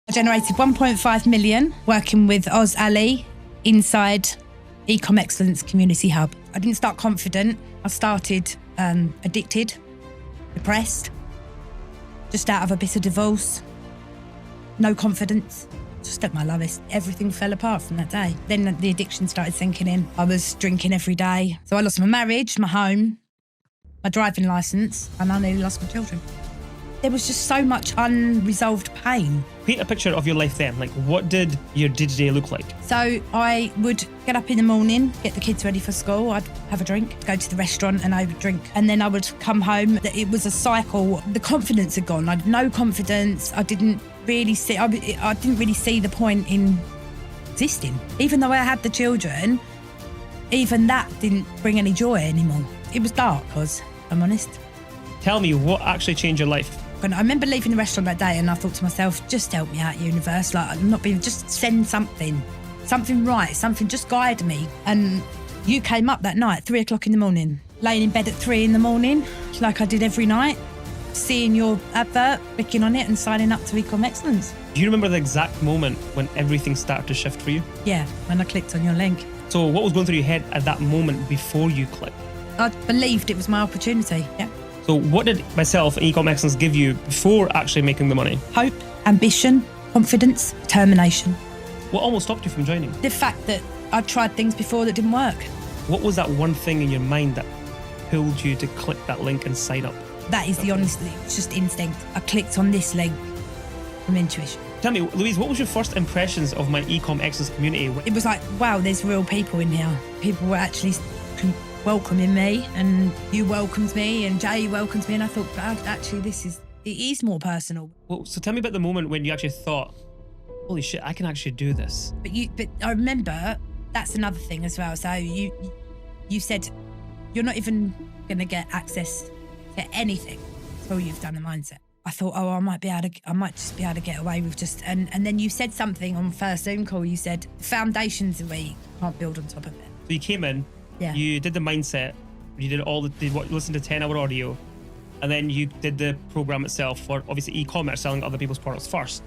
I generated 1.5 million working with Oz Ali inside Ecom Excellence Community Hub. I didn't start confident. I started addicted, depressed, just out of a bitter divorce, no confidence, just at my lowest. Everything fell apart from that day. Then the addiction started sinking in. I was drinking every day. So I lost my marriage, my home, my driving licence, and I nearly lost my children. There was just so much unresolved pain. Paint a picture of your life then. Like, what did your day-to-day look like? So I would get up in the morning, get the kids ready for school. I'd have a drink, go to the restaurant and I would drink. And then I would come home. It was a cycle. The confidence had gone. I had no confidence. I didn't really see the point in existing. Even though I had the children, even that didn't bring any joy anymore. It was dark, I'm honest. Tell me, what actually changed your life? And I remember leaving the restaurant that day and I thought to myself, just help me out, universe. Like, I'm not being, just send something right, something, just guide me. And you came up that night, 3 o'clock in the morning, laying in bed at 3 in the morning, like I did every night, seeing your advert, clicking on it and signing up to Ecom Excellence. Do you remember the exact moment when everything started to shift for you? Yeah, when I clicked on your link. So what was going through your head at that moment before you clicked? I believed it was my opportunity, yeah. So what did myself and Ecom Excellence give you before actually making the money? Hope, ambition, confidence, determination. What almost stopped you from joining? The fact that I'd tried things before that didn't work. What was that one thing in your mind that pulled you to click that link and sign up? That is the honest, it's just instinct. I clicked on this link from intuition. Tell me, Louise, what was your first impressions of my Ecom Excellence community? It was like, wow, there's real people in here. People were actually welcoming me, and you welcomed me, and Jay welcomed me, and I thought, God, actually, it is more personal. Well, so tell me about the moment when you actually thought, holy shit, I can actually do this. But I remember that's another thing as well. So you said you're not even going to get access to anything until you've done the mindset. I thought, oh, I might just be able to get away with just, and then you said something on first Zoom call. You said foundations are weak, can't build on top of it. So you came in. Yeah. You did the mindset, you did listened to 10-hour audio, and then you did the program itself for obviously e-commerce, selling other people's products first.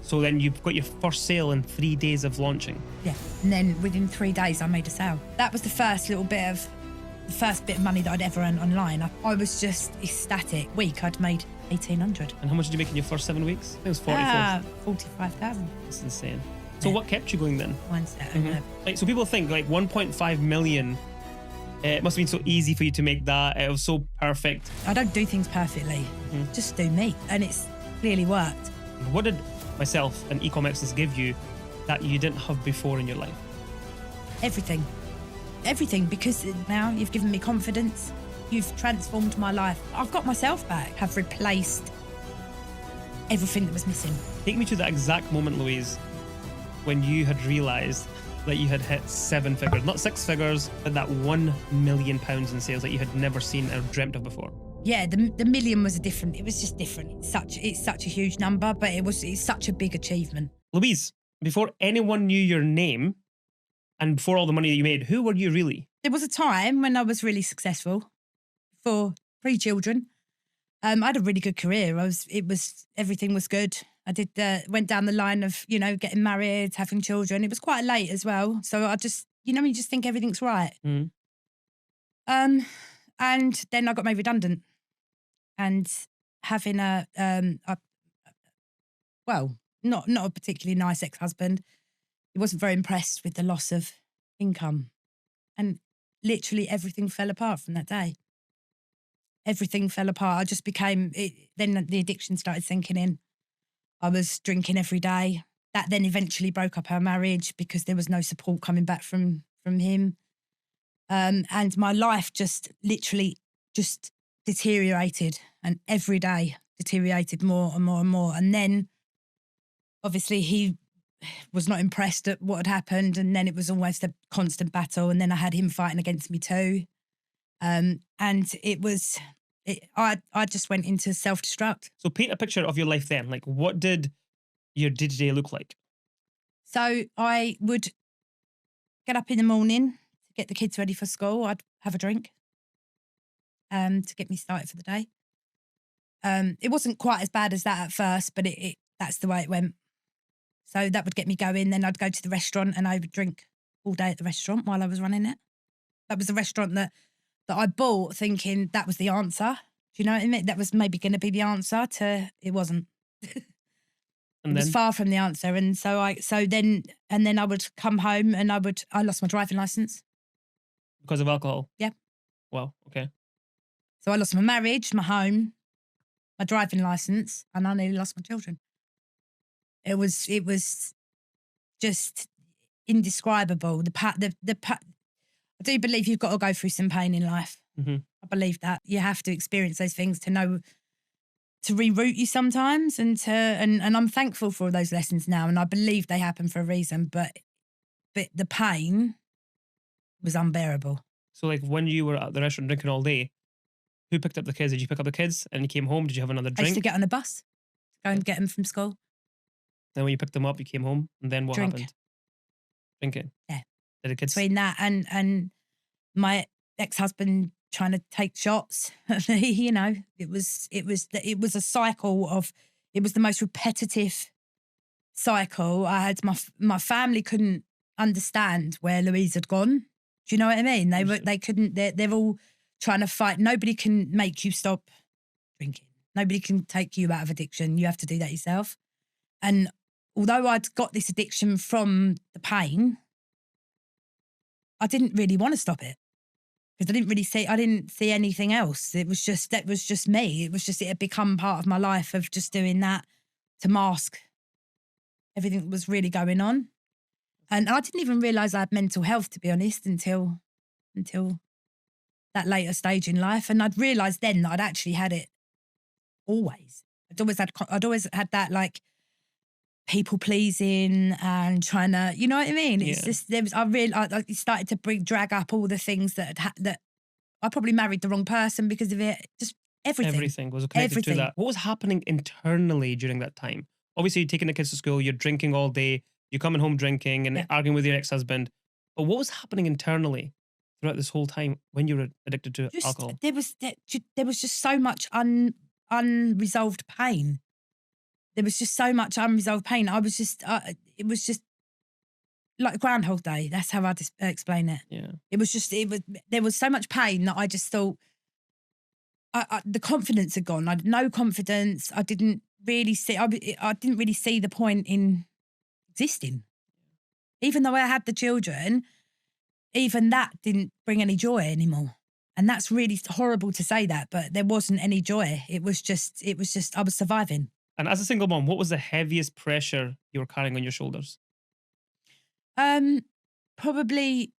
So then you've got your first sale in 3 days of launching. Yeah. And then within 3 days, I made a sale. That was the first bit of money that I'd ever earned online. I was just ecstatic. I'd made 1,800. And how much did you make in your first 7 weeks? I think it was 44. 45,000. That's insane. So what kept you going then? Mindset. Like, so people think like 1.5 million. It must have been so easy for you to make that. It was so perfect. I don't do things perfectly. Just do me. And it's clearly worked. What did myself and Ecom Excellence give you that you didn't have before in your life? Everything. Everything, because now you've given me confidence. You've transformed my life. I've got myself back. Have replaced everything that was missing. Take me to that exact moment, Louise, when you had realised that you had hit 7 figures, not 6 figures, but that £1 million in sales that you had never seen or dreamt of before. Yeah, the million was it was just different. It's such a huge number, but it's such a big achievement. Louise, before anyone knew your name and before all the money that you made, who were you really? There was a time when I was really successful for 3 children. I had a really good career. Everything was good. I went down the line of, getting married, having children. It was quite late as well. So I just, you just think everything's right. And then I got made redundant, and having not a particularly nice ex-husband. He wasn't very impressed with the loss of income, and literally everything fell apart from that day. Everything fell apart. I just became, then the addiction started sinking in. I was drinking every day. That then eventually broke up our marriage because there was no support coming back from him. And my life just literally just deteriorated, and every day deteriorated more and more and more. And then obviously he was not impressed at what had happened, and then it was almost a constant battle, and then I had him fighting against me too. And I just went into self-destruct. So paint a picture of your life then. Like, what did your day-to-day look like? So I would get up in the morning to get the kids ready for school. I'd have a drink to get me started for the day. It wasn't quite as bad as that at first, but that's the way it went. So that would get me going. Then I'd go to the restaurant and I would drink all day at the restaurant while I was running it. That was the restaurant that I bought thinking that was the answer. Do you know what I mean? That was maybe going to be the answer to, it wasn't. And It was then far from the answer. And then I would come home and I lost my driving license. because of alcohol? Yeah. Wow. Okay. So I lost my marriage, my home, my driving license, and I nearly lost my children. It was just indescribable. I do believe you've got to go through some pain in life. Mm-hmm. I believe that you have to experience those things to know, to reroute you sometimes, and I'm thankful for all those lessons now, and I believe they happen for a reason. But the pain was unbearable. So like when you were at the restaurant drinking all day, who picked up the kids? Did you pick up the kids and you came home? Did you have another I used to drink? get on a bus, go and get them from school. Then when you picked them up, you came home, and then what Drink. happened? Drinking. Yeah. Did the kids? Between that and my ex-husband trying to take shots at me, you know, it was a cycle of, it was the most repetitive cycle. I had my family couldn't understand where Louise had gone. Do you know what I mean? They couldn't. They're all trying to fight. Nobody can make you stop drinking. Nobody can take you out of addiction. You have to do that yourself. And although I'd got this addiction from the pain, I didn't really want to stop it because I didn't see anything else. That was just me. It had become part of my life of just doing that to mask everything that was really going on. And I didn't even realise I had mental health, to be honest, until that later stage in life. And I'd realised then that I'd actually had it always. I'd always had that, like, people pleasing and trying to, you know what I mean? It's just, I started to drag up all the things that I probably married the wrong person because of it. Just everything. Everything was connected to that. What was happening internally during that time? Obviously, you're taking the kids to school, you're drinking all day, you're coming home drinking and arguing with your ex-husband. But what was happening internally throughout this whole time when you were addicted to alcohol? There was just so much unresolved pain. There was just so much unresolved pain. It was just like Groundhog Day. That's how I explain it. Yeah. There was so much pain that I just thought the confidence had gone. I had no confidence. I didn't really see the point in existing. Even though I had the children, even that didn't bring any joy anymore. And that's really horrible to say that, but there wasn't any joy. It was just I was surviving. And as a single mom, what was the heaviest pressure you were carrying on your shoulders? Probably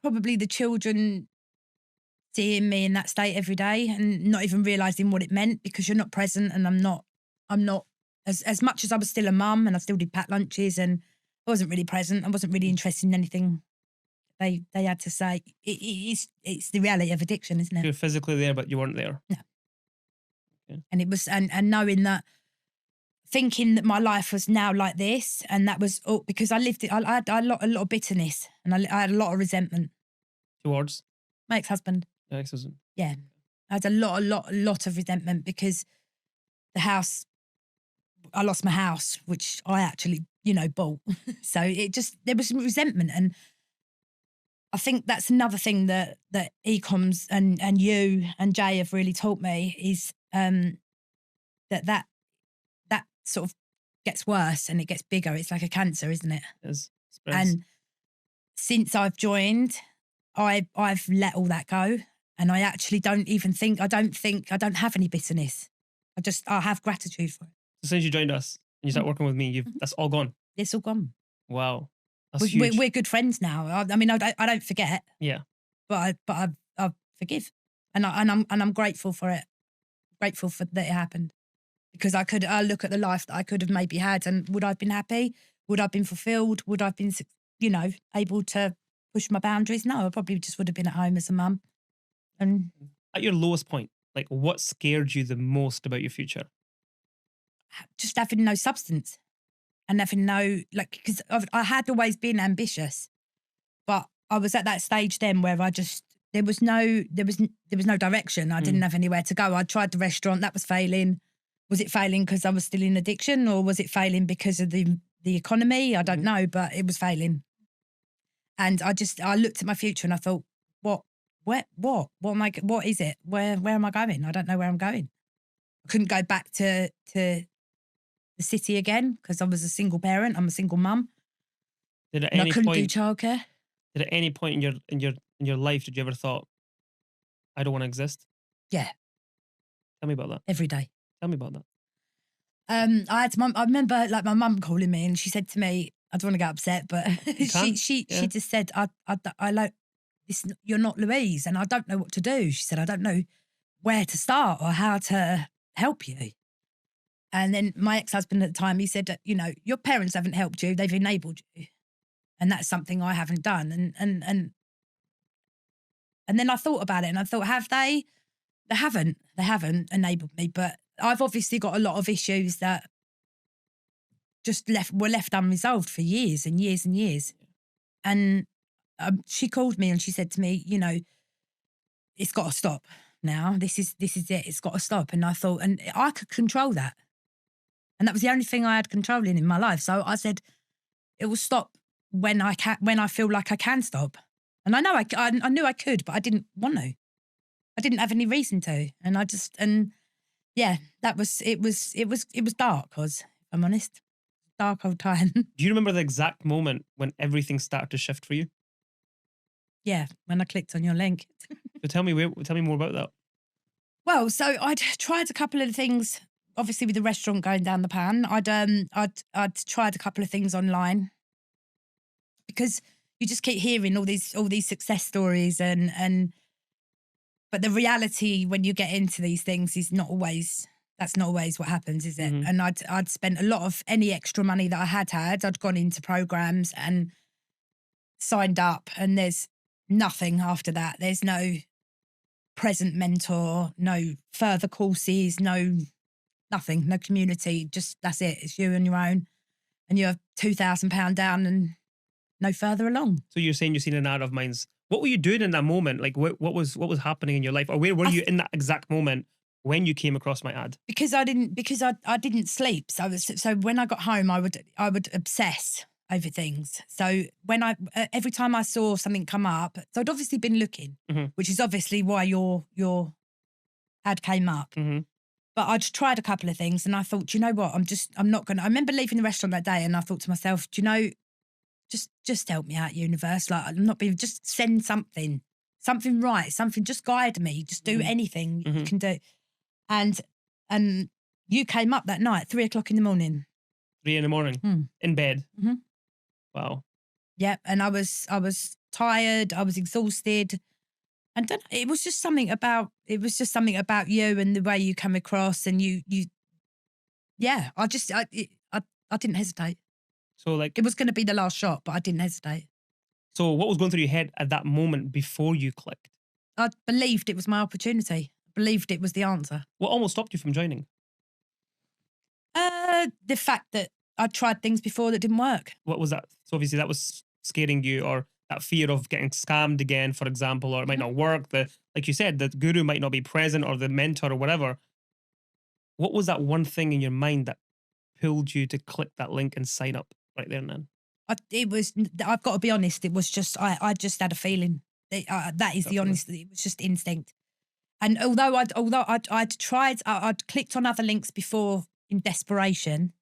the children seeing me in that state every day and not even realising what it meant, because you're not present, and I'm not as much as I was still a mum and I still did packed lunches, and I wasn't really present. I wasn't really interested in anything they had to say. It's the reality of addiction, isn't it? You're physically there, but you weren't there. No. Okay. And it was, and knowing that, thinking that my life was now like this, and that was all because I lived it. I had a lot of bitterness, and I had a lot of resentment Towards my ex-husband. your ex-husband? Yeah, I had a lot of resentment because the house, I lost my house, which I actually, bought. So there was some resentment, and I think that's another thing that ecoms and you and Jay have really taught me is that sort of gets worse and it gets bigger. It's like a cancer, isn't it? It is. And since I've joined, I've let all that go, and I actually don't have any bitterness. I have gratitude for it. So since you joined us and you start working with me, that's all gone. It's all gone. Wow. That's huge. We're good friends now. I mean, I don't forget. Yeah. But I forgive, and I'm grateful for it. Grateful for that it happened, because I look at the life that I could have maybe had, and would I have been happy? Would I have been fulfilled? Would I have been, able to push my boundaries? No, I probably just would have been at home as a mum. And at your lowest point, like, what scared you the most about your future? just having no substance and having no, because I had always been ambitious, but I was at that stage then where there was no direction. I didn't have anywhere to go. I tried the restaurant, that was failing. Was it failing because I was still in addiction, or was it failing because of the economy? I don't know, but it was failing. And I looked at my future and I thought, what is it? Where am I going? I don't know where I'm going. I couldn't go back to the city again because I was a single parent. I'm a single mum. Did at And I any couldn't do point, childcare. did at any point in your life did you ever thought, I don't want to exist? Yeah, Tell me about that. every day. Tell me about that. I remember like my mum calling me and she said to me, I don't want to get upset, but she just said, I like this. You're not Louise, and I don't know what to do. She said, I don't know where to start or how to help you. And then my ex-husband at the time, he said, your parents haven't helped you; they've enabled you, and that's something I haven't done. And then I thought about it, and I thought, have they? They haven't. They haven't enabled me, but I've obviously got a lot of issues that just were left unresolved for years and years and years. And she called me and she said to me, it's got to stop now. This is it. It's got to stop. And I thought, and I could control that. And that was the only thing I had control in my life. So I said, it will stop when I feel like I can stop. And I know I knew I could, but I didn't want to. I didn't have any reason to. And yeah, it was dark, if I'm honest. Dark old time. Do you remember the exact moment when everything started to shift for you? Yeah, when I clicked on your link. So tell me more about that. Well, so I'd tried a couple of things, obviously with the restaurant going down the pan. I'd tried a couple of things online because you just keep hearing all these success stories but the reality when you get into these things is that's not always what happens, is it? Mm-hmm. And I'd spent a lot of any extra money that I had. I'd gone into programs and signed up, and there's nothing after that. There's no present mentor, no further courses, nothing, no community. Just that's it. It's you on your own, and you're £2,000 down and no further along. So you're saying you've seen an ad of mine's. What were you doing in that moment? Like what was happening in your life, or where were you in that exact moment when you came across my ad? Because I didn't sleep. So when I got home, I would obsess over things. So when every time I saw something come up, so I'd obviously been looking, which is obviously why your ad came up. Mm-hmm. But I'd tried a couple of things, and I thought, do you know what? I'm not gonna. I remember leaving the restaurant that day, and I thought to myself, do you know, just help me out, universe. Like I'm not being. Just send something right, something. Just guide me. Just do anything you can do. And you came up that night, 3 o'clock in the morning. 3 a.m. In bed. Mm-hmm. Wow. Yeah, and I was tired. I was exhausted, and it was just something about you and the way you come across, and you. Yeah, I didn't hesitate. So like it was going to be the last shot, but I didn't hesitate. So what was going through your head at that moment before you clicked? I believed it was my opportunity. Believed it was the answer. What almost stopped you from joining? The fact that I'd tried things before that didn't work. What was that? So obviously that was scaring you, or that fear of getting scammed again, for example, or it might not work. Like you said, the guru might not be present, or the mentor or whatever. What was that one thing in your mind that pulled you to click that link and sign up right there and then? I've got to be honest, it was just, I just had a feeling. That is the honesty. It was just instinct. And although I'd tried, I'd clicked on other links before in desperation,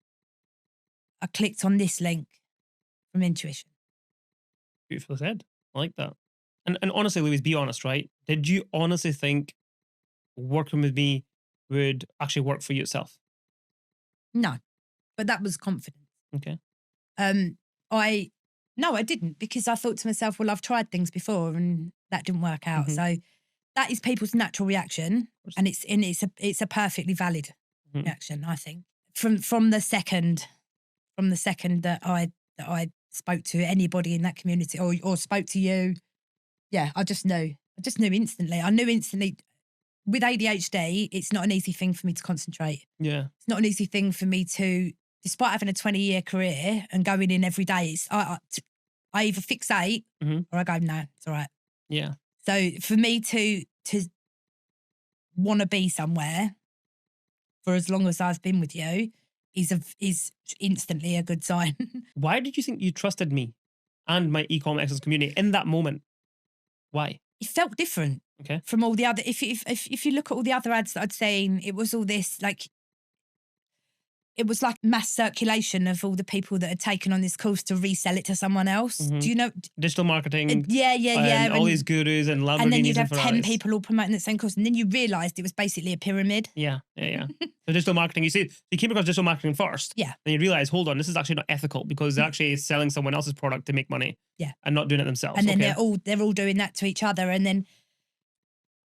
I clicked on this link from intuition. Beautifully said. I like that. And honestly, Louise, be honest, right? Did you honestly think working with me would actually work for you itself? No, but that was confidence. Okay. I didn't, because I thought to myself, well, I've tried things before and that didn't work out. So that is people's natural reaction, and it's a perfectly valid reaction, I think. From the second that I spoke to anybody in that community or spoke to you, yeah, I just knew instantly. I knew instantly. With ADHD, it's not an easy thing for me to concentrate. Yeah, it's not an easy thing for me to, despite having a 20-year career and going in every day. I either fixate or I go, no, it's all right. Yeah. So for me to want to be somewhere, for as long as I've been with you is instantly a good sign. Why did you think you trusted me and my e-commerce community in that moment? Why? It felt different Okay. from all the other. If you look at all the other ads that I'd seen, it was all this like. It was like mass circulation of all the people that had taken on this course to resell it to someone else. Do you know? Digital marketing. Yeah. And all these gurus and Lamborghinis and then you'd have and 10 Ferraris. people all promoting the same course. And then you realised it was basically a pyramid. Yeah. So digital marketing, you came across digital marketing first. Yeah. Then you realize, hold on, this is actually not ethical because they're actually selling someone else's product to make money. Yeah. And not doing it themselves. And then they're all doing that to each other. And then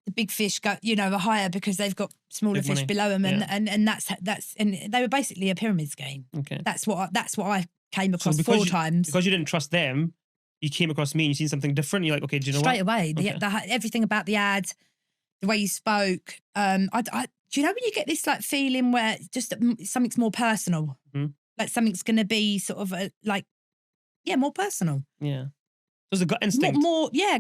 the big fish go, are higher because they've got smaller Big fish money. below them. Yeah. And that's and they were basically a pyramid scheme. Okay. That's what I came across because four times. Because you didn't trust them, you came across me and you seen something different. You're like, okay, do you know Straight what? away. Okay. Everything about the ad, the way you spoke. Do you know when you get this like feeling where just something's more personal? Mhm. Like something's going to be sort of more personal. Yeah. So it's a gut instinct.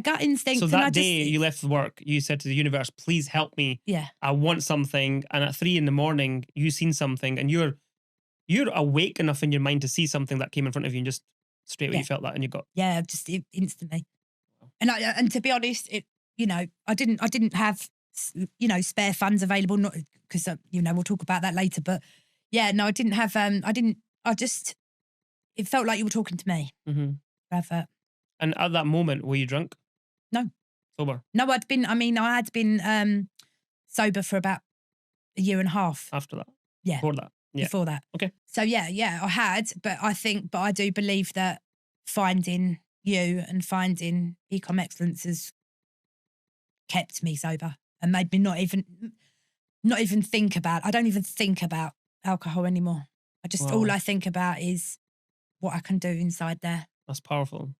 Gut instinct. So and that day you left work, you said to the universe, please help me. Yeah. I want something. And at 3 a.m, you seen something and you're awake enough in your mind to see something that came in front of you and just straight away you felt that and you got. Yeah, just instantly. And to be honest, I didn't have, spare funds available, not because, we'll talk about that later. But yeah, no, I didn't have, it felt like you were talking to me. Mm-hmm. And at that moment, were you drunk? No. Sober? No, I had been sober for about a year and a half. After that? Yeah. Before that? Yeah. Before that. Okay. So yeah, I had, but I do believe that finding you and finding Ecom Excellence has kept me sober and made me not even think about, I don't even think about alcohol anymore. All I think about is what I can do inside there. That's powerful.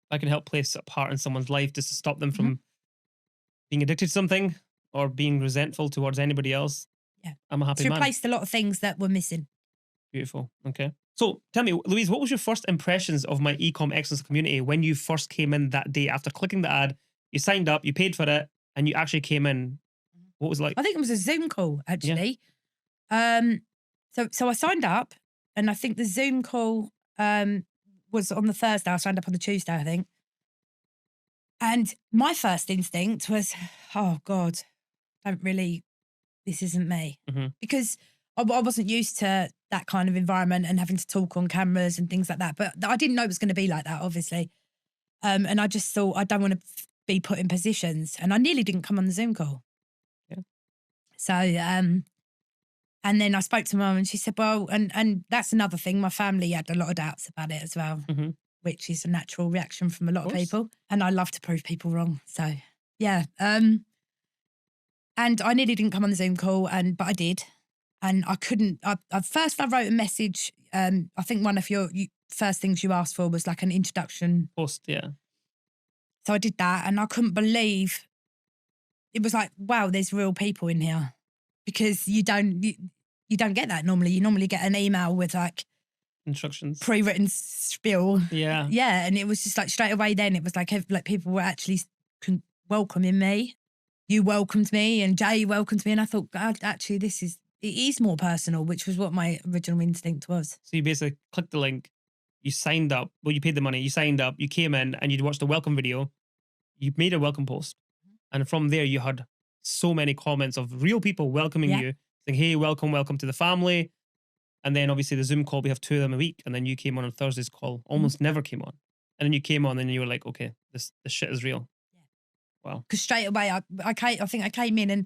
I can help place a part in someone's life just to stop them from being addicted to something or being resentful towards anybody else. Yeah. I'm a happy man. It's replaced a lot of things that were missing. Beautiful. Okay. So tell me, Louise, what was your first impressions of my Ecom Excellence community when you first came in that day after clicking the ad? You signed up, you paid for it, and you actually came in. What was it like? I think it was a Zoom call, actually. Yeah. So I signed up, and I think the Zoom call was on the Thursday. I signed up on the Tuesday, I think. And my first instinct was, oh God, this isn't me. Mm-hmm. Because I wasn't used to that kind of environment and having to talk on cameras and things like that. But I didn't know it was going to be like that, obviously. And I just thought, I don't want to be put in positions. And I nearly didn't come on the Zoom call. Yeah. So, and then I spoke to Mum and she said, well, and that's another thing. My family had a lot of doubts about it as well, which is a natural reaction from a lot of people. And I love to prove people wrong. So, yeah. And I nearly didn't come on the Zoom call, but I did. And I couldn't, first I wrote a message. I think one of your first things you asked for was like an introduction. Post, yeah. So I did that and I couldn't believe, it was like, wow, there's real people in here. Because you don't get that normally. You normally get an email with like instructions, pre-written spiel. Yeah. Yeah. And it was just like straight away then it was like people were actually welcoming me. You welcomed me and Jay welcomed me. And I thought, God, actually it is more personal, which was what my original instinct was. So you basically clicked the link, you signed up, well, you paid the money, you signed up, you came in and you'd watched the welcome video, you made a welcome post. And from there you had so many comments of real people welcoming you, saying, hey, welcome to the family. And then obviously the Zoom call, we have 2 of them a week. And then you came on Thursday's call, almost never came on. And then you came on and you were like, okay, this shit is real. Yeah. Wow. Because straight away, I think I came in and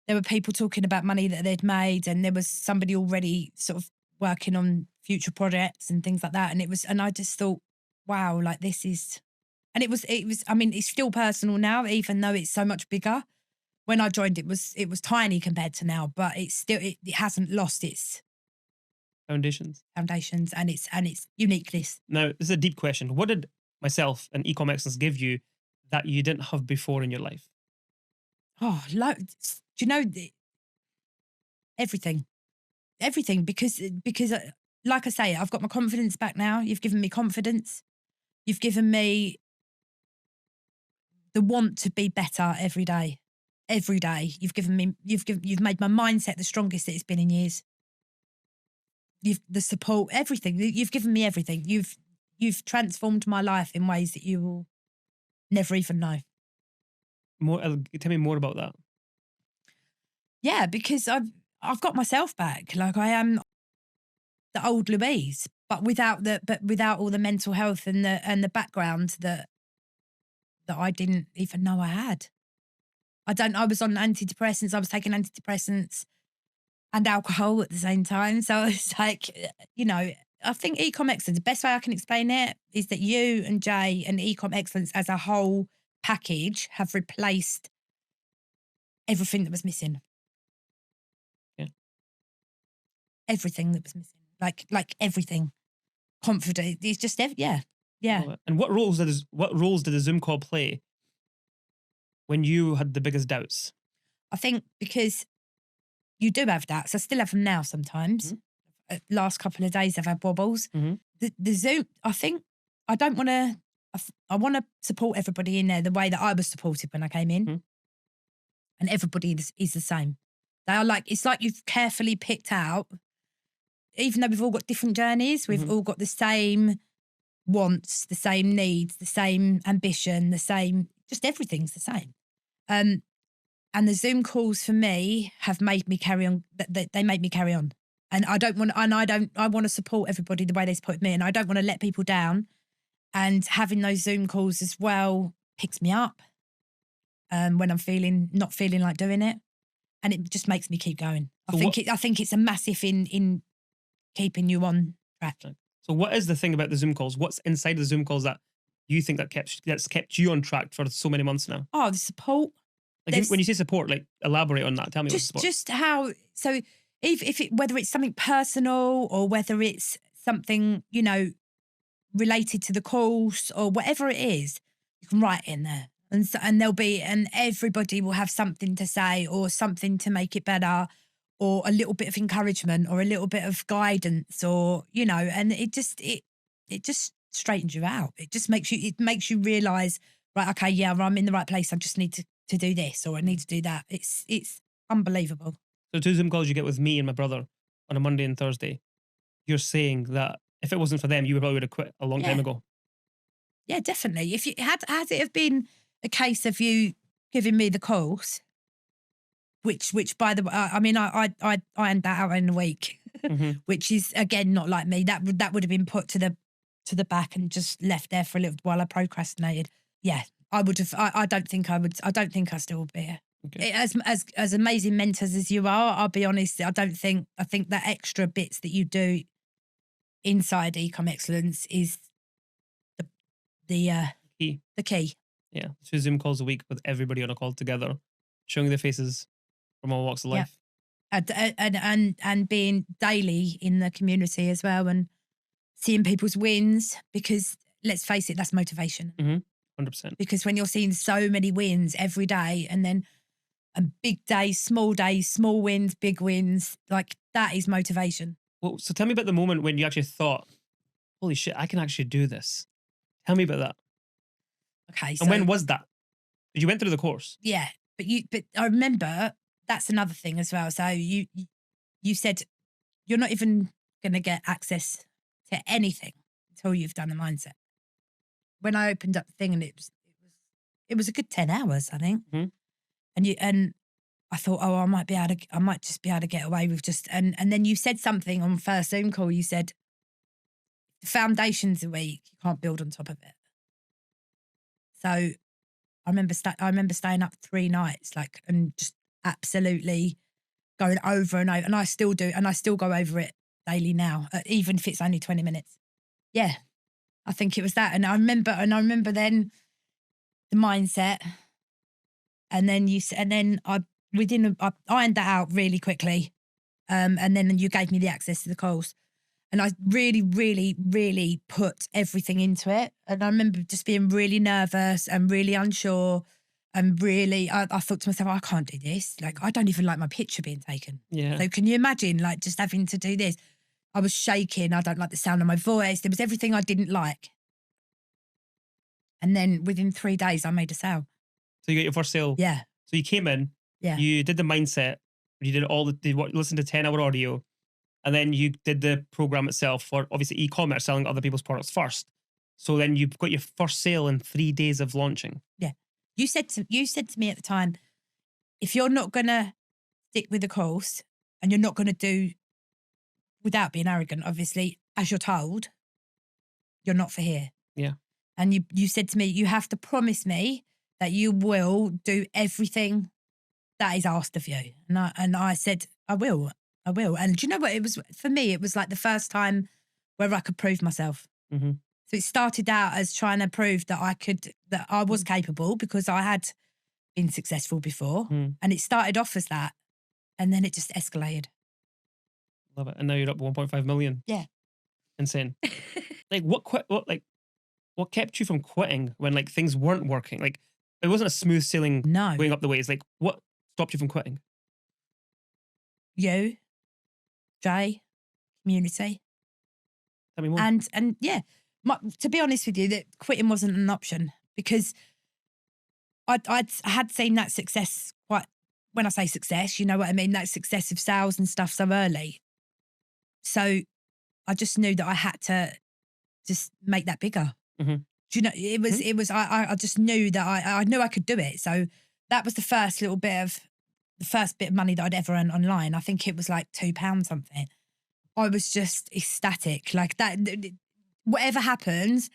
there were people talking about money that they'd made and there was somebody already sort of working on future projects and things like that. And I just thought, wow, like this is, and it was, I mean, it's still personal now, even though it's so much bigger. When I joined, it was tiny compared to now, but it's still, it hasn't lost its foundations and its uniqueness. Now, this is a deep question. What did myself and Ecom Excellence give you that you didn't have before in your life? Oh, loads. Do you know, everything, because like I say, I've got my confidence back now. You've given me confidence. You've given me the want to be better every day. every day. You've made my mindset the strongest that it's been in years. The support, everything. You've given me everything. You've transformed my life in ways that you will never even know. Tell me more about that. Yeah, because I've got myself back. Like, I am the old Louise, but without all the mental health and the background that I didn't even know I had. I was on antidepressants. I was taking antidepressants and alcohol at the same time. So it's like, I think ecom excellence, the best way I can explain it is that you and Jay and ecom excellence as a whole package have replaced everything that was missing. Yeah. Everything that was missing. Like everything. Confident. It's just, yeah. And what roles did the Zoom call play when you had the biggest doubts? I think because you do have doubts. I still have them now sometimes. Last couple of days I've had wobbles. The Zoom, I think I want to support everybody in there the way that I was supported when I came in. And everybody is the same. They are it's like you've carefully picked out, even though we've all got different journeys, we've all got the same wants, the same needs, the same ambition, just everything's the same. And the Zoom calls for me have made me carry on. They made me carry on. And I want to support everybody the way they support me. And I don't want to let people down. And having those Zoom calls as well picks me up when I'm not feeling like doing it. And it just makes me keep going. I think it's a massive in keeping you on track. So what is the thing about the Zoom calls? What's inside the Zoom calls that you think that's kept you on track for so many months now? Oh, the support. Like when you say support, like elaborate on that. Tell me what's support. Just how, so whether it's something personal or whether it's something, related to the course or whatever it is, you can write in there. And everybody will have something to say or something to make it better or a little bit of encouragement or a little bit of guidance or, and it just straightens you out. It just makes you realise, right, okay, yeah, I'm in the right place. I just need to do this or I need to do that. It's unbelievable. So 2 Zoom calls you get with me and my brother on a Monday and Thursday, you're saying that if it wasn't for them, you probably would have quit a long time ago. Yeah, definitely. If you had it have been a case of you giving me the course, which by the way, I mean, I ironed that out in a week, which is again not like me. That would have been put to the back and just left there for a little while I procrastinated. Yeah, I would have. I don't think I would. I don't think I still would be here. Okay. As amazing mentors as you are, I'll be honest. I think that extra bits that you do inside Ecom Excellence is the key. The key. Yeah, 2 Zoom calls a week with everybody on a call together, showing their faces from all walks of life. And being daily in the community as well and seeing people's wins, because let's face it, that's motivation. 100%. Because when you're seeing so many wins every day and then big days, small wins, big wins, like that is motivation. Well, so tell me about the moment when you actually thought, holy shit, I can actually do this. Tell me about that. Okay. And when was that? You went through the course. Yeah. But I remember that's another thing as well. So you said you're not even going to get access to anything until you've done a mindset. When I opened up the thing and it was a good 10 hours, I think. And I thought, oh, I might just be able to get away with just, and then you said something on first Zoom call. You said, the foundation's weak, you can't build on top of it. So I remember staying up 3 nights, and just absolutely going over and over. And I still do, and I still go over it daily now, even if it's only 20 minutes. Yeah, I think it was that. And I remember then the mindset, and then I ironed that out really quickly, and then you gave me the access to the calls. And I really, really, really put everything into it. And I remember just being really nervous and really unsure. And really, I thought to myself, I can't do this. I don't even like my picture being taken. Yeah. So can you imagine, just having to do this? I was shaking. I don't like the sound of my voice. There was everything I didn't like. And then within 3 days, I made a sale. So you got your first sale? Yeah. So you came in, Yeah. You did the mindset. You did listen to 10-hour audio, and then you did the program itself for obviously e-commerce, selling other people's products first. So then you've got your first sale in 3 days of launching. Yeah. You said to me at the time, if you're not gonna stick with the course and you're not gonna do, without being arrogant, obviously, as you're told, you're not for here. Yeah. And you said to me, you have to promise me that you will do everything that is asked of you. And I said, I will. And do you know what? It was, for me, it was like the first time where I could prove myself. Mm-hmm. So it started out as trying to prove that I was capable, because I had been successful before. And it started off as that. And then it just escalated. Love it. And now you're up 1.5 million. Yeah. Insane. Like what kept you from quitting when like things weren't working? Like it wasn't a smooth sailing going up the way. It's like, what stopped you from quitting? You, Jay, community. Tell me more. And yeah, to be honest with you, that quitting wasn't an option, because I had seen that success when I say success, you know what I mean? That success of sales and stuff so early. So I just knew that I had to just make that bigger. Mm-hmm. Do you know, it was, I just knew that I knew I could do it. So that was the first bit of money that I'd ever earned online. I think it was like £2 something. I was just ecstatic. Like that, whatever happens,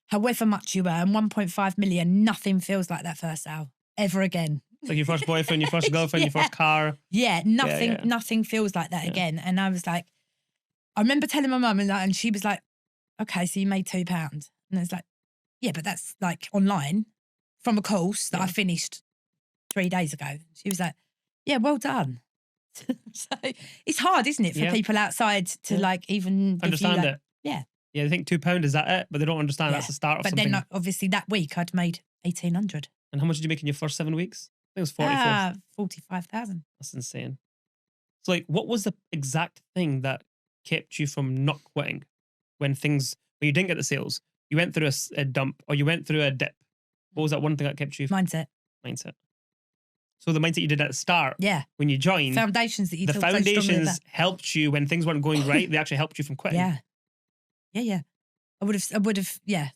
however much you earn, 1.5 million, nothing feels like that first sale ever again. It's like your first boyfriend, your first girlfriend, your first car. Yeah, nothing feels like that again. And I was like, I remember telling my mum, and she was like, okay, so you made £2. And I was like, yeah, but that's like online from a course that I finished 3 days ago. She was like, yeah, well done. So it's hard, isn't it, for people outside to like even understand it. Yeah. Yeah, they think £2 is that it, but they don't understand that's the start of something. But then obviously that week I'd made 1,800. And how much did you make in your first 7 weeks? I think it was 45,000. That's insane. So like, what was the exact thing that kept you from not quitting when you didn't get the sales? You went through a dump, or you went through a dip. What was that one thing that kept you? Mindset. So the mindset you did at the start, when you joined, foundations that you the feel so strongly foundations about. helped you when things weren't going right. They actually helped you from quitting. Yeah. I would have. Yeah.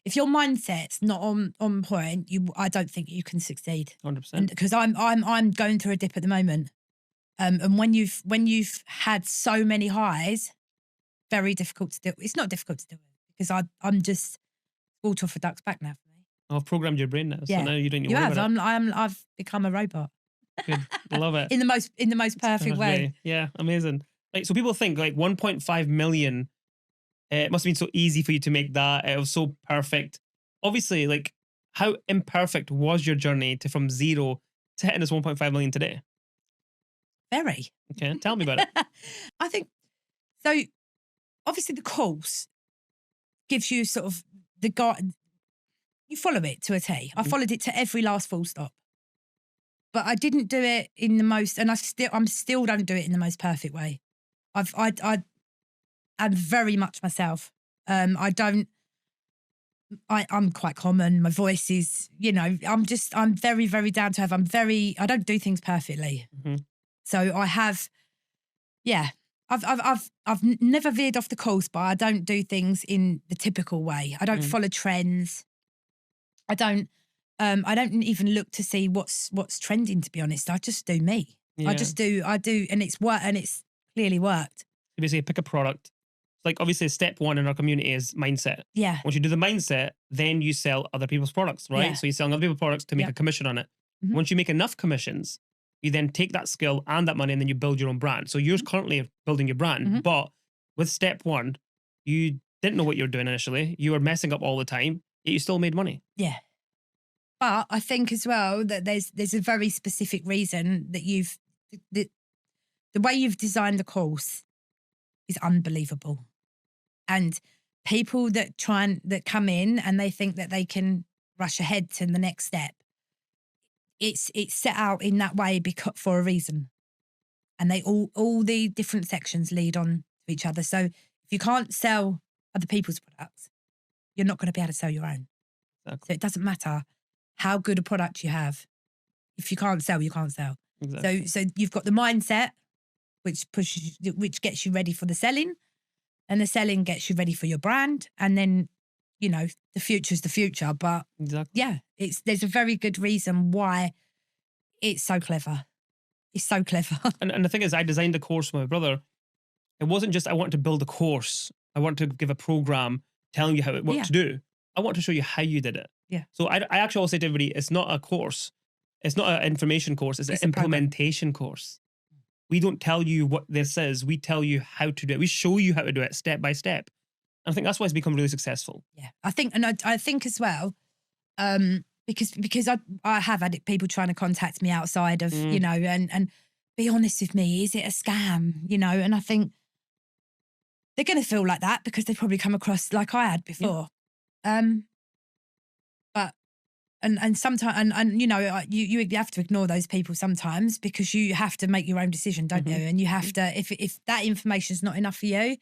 If your mindset's not on point, I don't think you can succeed. 100%. Because I'm going through a dip at the moment, and when you've had so many highs, very difficult to do. It's not difficult to do it, because I'm just water off a duck's back now for me. I've programmed your brain now, so now you don't need to worry about it. I've become a robot. Good. Love it. in the most perfect way. Yeah, amazing. Like, so people think like 1.5 million, it must have been so easy for you to make that. It was so perfect. Obviously, like, how imperfect was your journey from zero to hitting this 1.5 million today? Very. Okay, tell me about it. I think, so obviously the course gives you sort of the guide. You follow it to a T. I followed it to every last full stop. But I didn't do it in the most, and I'm still don't do it in the most perfect way. I'm very much myself. I'm quite common. My voice is, I'm very, very down to earth. I don't do things perfectly. Mm-hmm. So I have, I've never veered off the course, but I don't do things in the typical way. I don't follow trends. I don't even look to see what's trending, to be honest. I just do me. Yeah. I do, and it's clearly worked. You basically pick a product. Like, obviously step one in our community is mindset. Yeah. Once you do the mindset, then you sell other people's products, right? Yeah. So you're selling other people's products to make a commission on it. Mm-hmm. Once you make enough commissions, you then take that skill and that money, and then you build your own brand. So you're currently building your brand, but with step one, you didn't know what you were doing initially. You were messing up all the time, yet you still made money. Yeah. But I think as well that there's a very specific reason that the way you've designed the course is unbelievable. And people that come in and they think that they can rush ahead to the next step, it's set out in that way for a reason. And they all the different sections lead on to each other. So if you can't sell other people's products, you're not going to be able to sell your own. Exactly. So it doesn't matter how good a product you have. if you can't sell, you can't sell. Exactly. So you've got the mindset, which gets you ready for the selling, and the selling gets you ready for your brand, and then, you know, the future's the future. But Exactly. yeah, there's a very good reason why it's so clever. It's so clever. And the thing is, I designed a course for my brother. It wasn't just I wanted to build a course. I want to give a program telling you what to do. I want to show you how you did it. Yeah. So I actually always say to everybody, it's not a course. It's not an information course. It's an implementation course. We don't tell you what this is. We tell you how to do it. We show you how to do it step by step. And I think that's why it's become really successful. Yeah. I think as well, because I have had people trying to contact me outside of, you know, and be honest with me, is it a scam? You know, and I think they're going to feel like that because they've probably come across like I had before. Yeah. But and sometimes and you know, you have to ignore those people sometimes because you have to make your own decision, don't you? And you have to, if that information is not enough for you,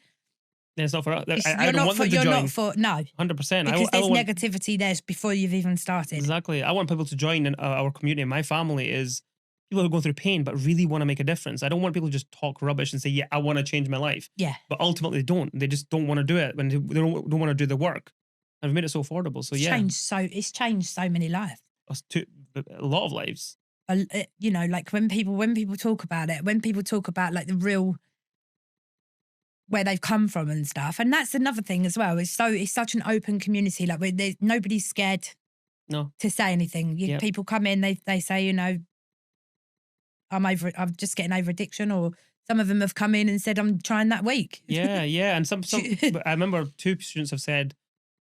then it's not for us. I don't want them to join. You're not for, no. 100%. Because there's negativity there before you've even started. Exactly. I want people to join in our community. My family is people who are going through pain but really want to make a difference. I don't want people to just talk rubbish and say, yeah, I want to change my life. Yeah. But ultimately they don't. They just don't want to do it when they don't want to do the work. And we've made it so affordable. So it's changed so many lives. A lot of lives. You know, like when people talk about it, when people talk about like the real where they've come from and stuff, and that's another thing as well. It's such an open community. Like nobody's scared to say anything. People come in, they say, you know, I'm just getting over addiction, or some of them have come in and said, I'm trying that week. Yeah, and some I remember 2 students have said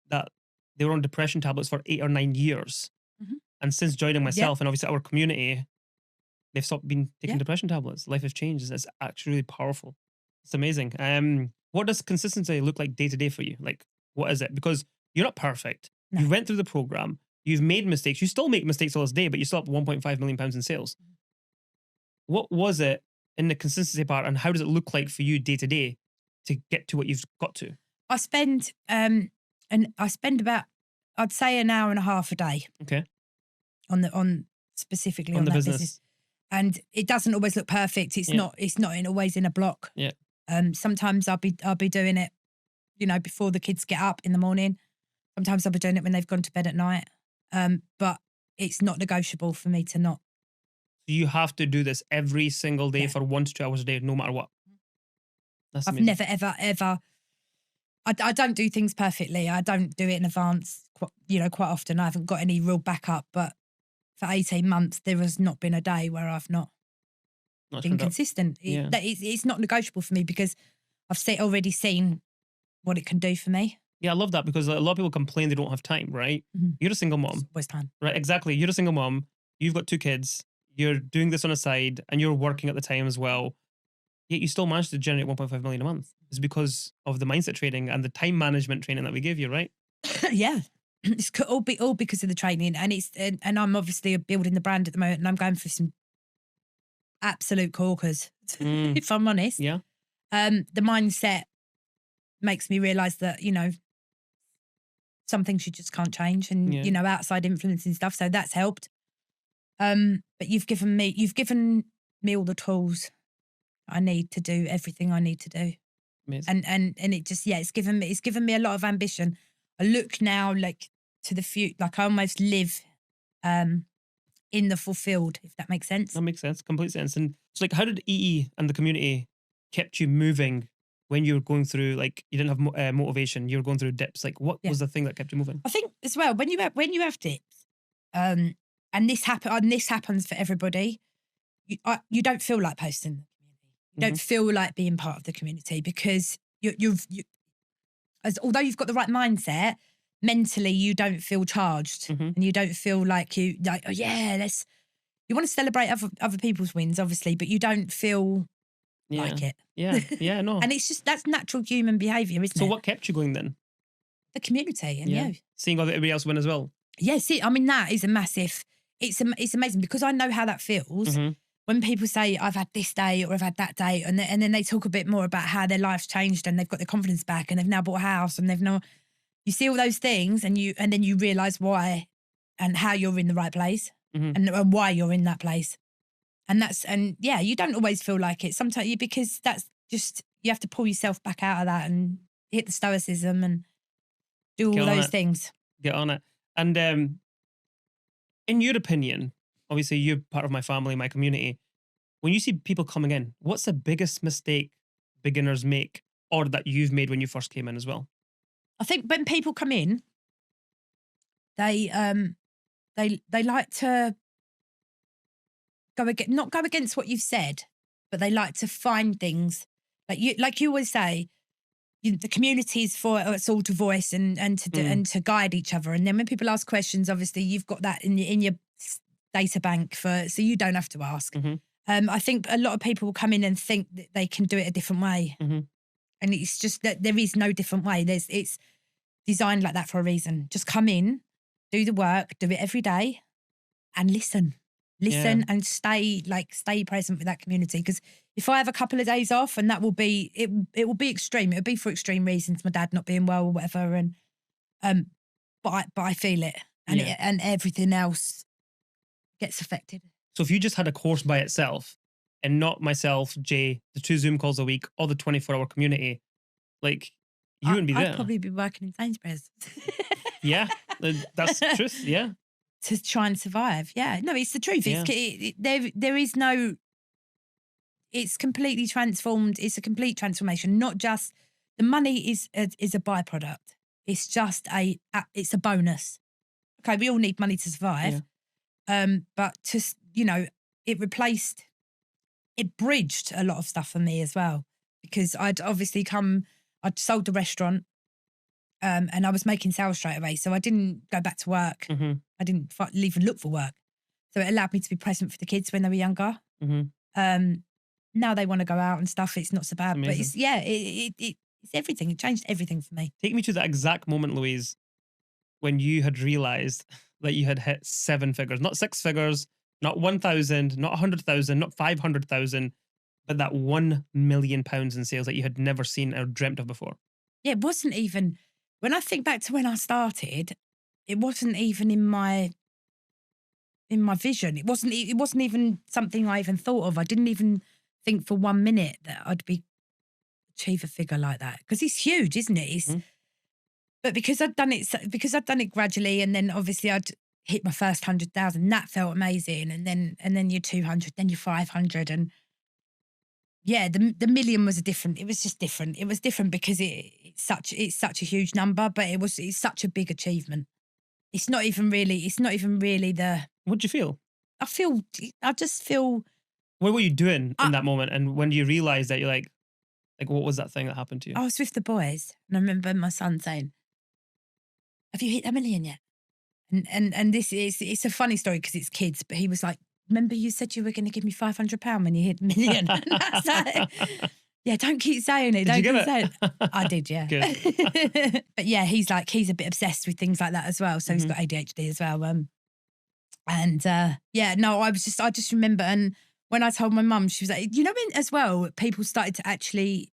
that they were on depression tablets for 8 or 9 years. And since joining myself and obviously our community, they've stopped taking depression tablets. Life has changed. It's actually really powerful. It's amazing. What does consistency look like day to day for you? Like, what is it? Because you're not perfect. No. You went through the program. You've made mistakes. You still make mistakes all this day, but you still have £1.5 million in sales. What was it in the consistency part, and how does it look like for you day to day to get to what you've got to? I spend about, I'd say, an hour and a half a day. Okay. Specifically on that business. And it doesn't always look perfect. It's not always in a block. Yeah. Sometimes I'll be doing it, you know, before the kids get up in the morning. Sometimes I'll be doing it when they've gone to bed at night. But it's not negotiable for me to not. You have to do this every single day for 1 to 2 hours a day, no matter what. That's amazing. I've never, ever. I don't do things perfectly. I don't do it in advance. You know, quite often I haven't got any real backup. But for 18 months, there has not been a day where I've not been consistent. It's not negotiable for me because I've already seen what it can do for me. Yeah, I love that because a lot of people complain they don't have time, right? You're a single mom. It's always time. Right, exactly. You're a single mom. You've got 2 kids. You're doing this on a side and you're working at the time as well. Yet you still manage to generate 1.5 million a month. It's because of the mindset training and the time management training that we give you, right? Yeah. It's all because of the training. And I'm obviously building the brand at the moment, and I'm going through some absolute corkers, if I'm honest. Yeah. The mindset makes me realise that, you know, some things you just can't change, and, you know, outside influence and stuff. So that's helped. But you've given me all the tools I need to do everything I need to do. Amazing. And it just, it's given me a lot of ambition. I look now like to the future, like I almost live in the fulfilled, if that makes sense. That makes sense, complete sense. And it's like, how did EE and the community kept you moving when you were going through, like, you didn't have motivation, you were going through dips? Like, what was the thing that kept you moving? I think as well, when you have dips, and this happens for everybody, you don't feel like posting the community. You don't feel like being part of the community because although you've got the right mindset, mentally you don't feel charged, and you don't feel like you want to celebrate other people's wins, obviously, but you don't feel like it. Yeah, no. And it's just, that's natural human behaviour, isn't it? So what kept you going then? The community and you. Seeing everybody else win as well. Yeah, see, I mean, that is a massive, it's amazing because I know how that feels. When people say, I've had this day or I've had that day, and then they talk a bit more about how their life's changed and they've got their confidence back and they've now bought a house and you see all those things, and then you realise why and how you're in the right place. and why you're in that place. And yeah, you don't always feel like it. Sometimes because that's just, you have to pull yourself back out of that and hit the stoicism and do all those things. Get on it. And in your opinion, obviously you're part of my family, my community. When you see people coming in, what's the biggest mistake beginners make, or that you've made when you first came in as well? I think when people come in, they like to not go against what you've said, but they like to find things like you always say. The community is for us all to voice and to guide each other. And then when people ask questions, obviously you've got that in your data bank so you don't have to ask. I think a lot of people will come in and think that they can do it a different way, and it's just that there is no different way. It's designed like that for a reason. Just come in, do the work, do it every day, and listen and stay present with that community. Because if I have a couple of days off, and that will be it will be extreme. It'll be for extreme reasons, my dad not being well or whatever, and but I feel it, and everything else gets affected. So if you just had a course by itself, and not myself, Jay, the 2 Zoom calls a week, or the 24-hour community, like you wouldn't be there. I'd probably be working in Sainsbury's. Yeah, that's the truth. Yeah. To try and survive. Yeah. No, it's the truth. Yeah. There is no, it's completely transformed. It's a complete transformation. Not just, the money is a byproduct. It's just it's a bonus. Okay, we all need money to survive. Yeah. But it bridged a lot of stuff for me as well. Because I'd sold the restaurant. And I was making sales straight away. So I didn't go back to work. I didn't even look for work. So it allowed me to be present for the kids when they were younger. Now they want to go out and stuff. It's not so bad. Amazing. But it's everything. It changed everything for me. Take me to that exact moment, Louise, when you had realised that you had hit 7 figures. Not 6 figures, not 1,000, not 100,000, not 500,000, but that £1 million in sales that you had never seen or dreamt of before. Yeah, it wasn't even... When I think back to when I started, it wasn't even in my vision. It wasn't even something I even thought of. I didn't even think for 1 minute that I'd achieve a figure like that, because it's huge, isn't it? But because I'd done it gradually, and then obviously I'd hit my first 100,000. That felt amazing, and then your 200, then your 500, and yeah, the million was different. It was just different. It was different because it's such a huge number, but it's such a big achievement. It's not even really the... What'd you feel? I just feel... What were you doing in that moment? And when you realised that, you're like, what was that thing that happened to you? I was with the boys, and I remember my son saying, "Have you hit a million yet?" And this it's a funny story because it's kids, but he was like, "Remember you said you were going to give me £500 when you hit a million?" And that's like, yeah, don't keep saying it. Did you give it? I did, yeah. Good. But yeah, he's a bit obsessed with things like that as well. So he's got ADHD as well. I just remember, and when I told my mum, she was like, as well, people started to actually...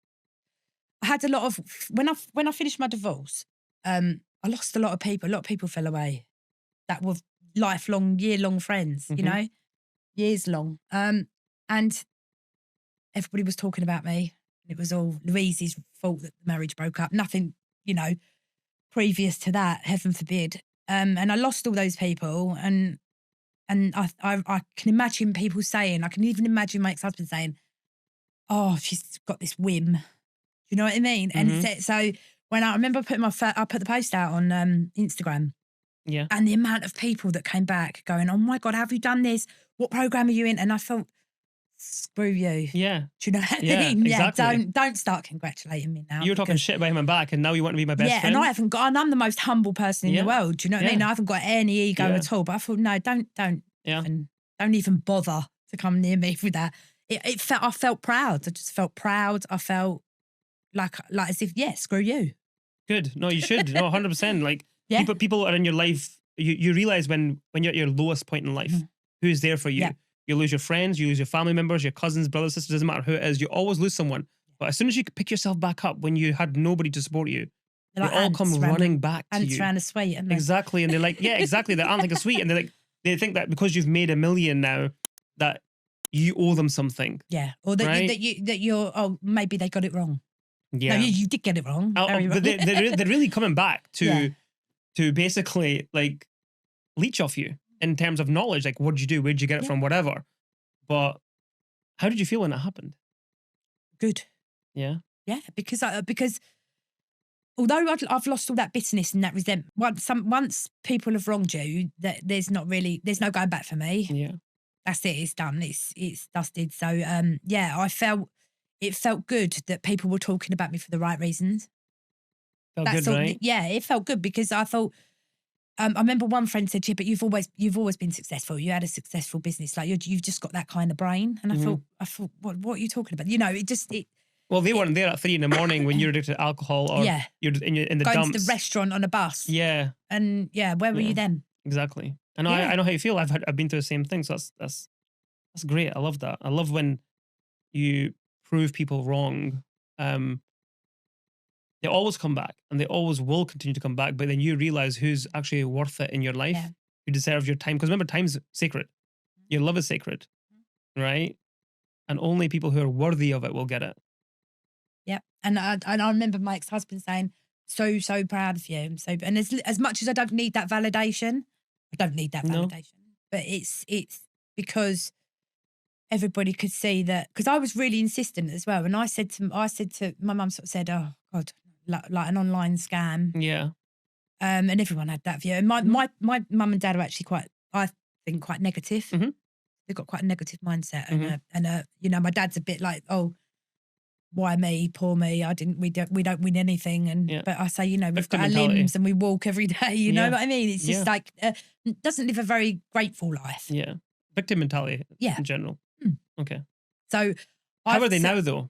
I had a lot of... When I finished my divorce, I lost a lot of people. A lot of people fell away that were lifelong, year-long friends, years long. And everybody was talking about me. It was all Louise's fault that the marriage broke up. Nothing, previous to that, heaven forbid. And I lost all those people. And I can imagine people saying, I can even imagine my ex-husband saying, "Oh, she's got this whim." Do you know what I mean? And so when I remember putting I put the post out on Instagram. Yeah. And the amount of people that came back going, "Oh my God, have you done this? What program are you in?" And I thought, screw you. Yeah. Do you know what I mean? Exactly. Yeah, don't start congratulating me now. You were talking shit about him and back, and now you want to be my best friend. Yeah, and I'm the most humble person in the world. Do you know what I mean? I haven't got any ego at all. But I thought, no, don't even bother to come near me with that. I felt proud. I just felt proud. I felt like as if, screw you. Good. No, you should. No, 100%. Like, people are in your life. You realize when you're at your lowest point in life, who is there for you. Yeah. You lose your friends, you lose your family members, your cousins, brothers, sisters, doesn't matter who it is. You always lose someone. But as soon as you pick yourself back up when you had nobody to support you, they all come running back to you. Ants around a sweet. Exactly. And they're like, yeah, exactly. They're ants like a sweet. And they're like, They think that because you've made $1 million now, that you owe them something. Yeah. Or that, right? you're, oh, maybe they got it wrong. Yeah. No, you did get it wrong. Very wrong. But they're really coming back Yeah. to basically like leech off you in terms of knowledge. Like, what did you do? Where'd you get it Yeah. from? Whatever. But how did you feel when that happened? Good. Yeah. Yeah. Because although I've lost all that bitterness and that resentment, once people have wronged you, that there's no going back for me. Yeah. That's it. It's done. It's dusted. So yeah, it felt good that people were talking about me for the right reasons. Felt good, right? Yeah, it felt good because I thought. I remember one friend said, "Yeah, but you've always been successful. You had a successful business. Like you've just got that kind of brain." And I thought, what are you talking about? You know, it. Well, they weren't there at 3 a.m. when you're addicted to alcohol, or you're in the going dumps. to the restaurant on a bus. Yeah. And yeah, where were you then? Exactly. I know how you feel. I've been through the same thing. So that's great. I love that. I love when you prove people wrong. They always come back, and they always will continue to come back. But then you realize who's actually worth it in your life, who deserves your time. Because remember, time's sacred. Your love is sacred, right? And only people who are worthy of it will get it. Yeah, and I remember my ex-husband saying, "So proud of you." And as much as I don't need that validation, but it's because everybody could see that, because I was really insistent as well. And I said to my mum, sort of said, "Oh God, like an online scam." Yeah. And everyone had that view. And my mum and dad are actually quite negative. Mm-hmm. They've got quite a negative mindset, and you know, my dad's a bit like, "Oh, why me? Poor me. We don't win anything." And but I say, you know, we've got our limbs and we walk every day. You know what I mean? It's just like doesn't live a very grateful life. Yeah, victim mentality. Yeah, in general. Okay. So how are they now though?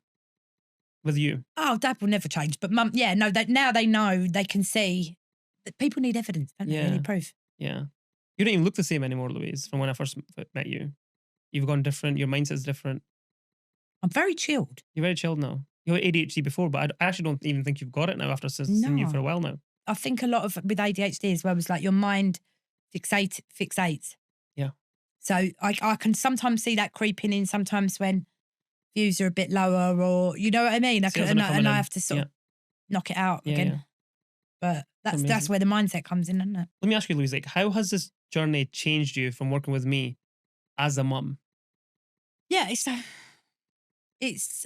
With you? Oh, Dad will never change. But Mum, yeah, no. Now they know, they can see that people need evidence, don't they? They need proof. Yeah. You don't even look the same anymore, Louise. From when I first met you, you've gone different. Your mindset's different. I'm very chilled. You're very chilled now. You had ADHD before, but I actually don't even think you've got it now after seeing you for a while now. I think a lot of with ADHD as well was like your mind fixates. Yeah. So I can sometimes see that creeping in sometimes when views are a bit lower, or you know what I mean. And I have to sort of knock it out again. But that's where the mindset comes in, isn't it? Let me ask you, Louise, like, how has this journey changed you from working with me as a mum? Yeah, it's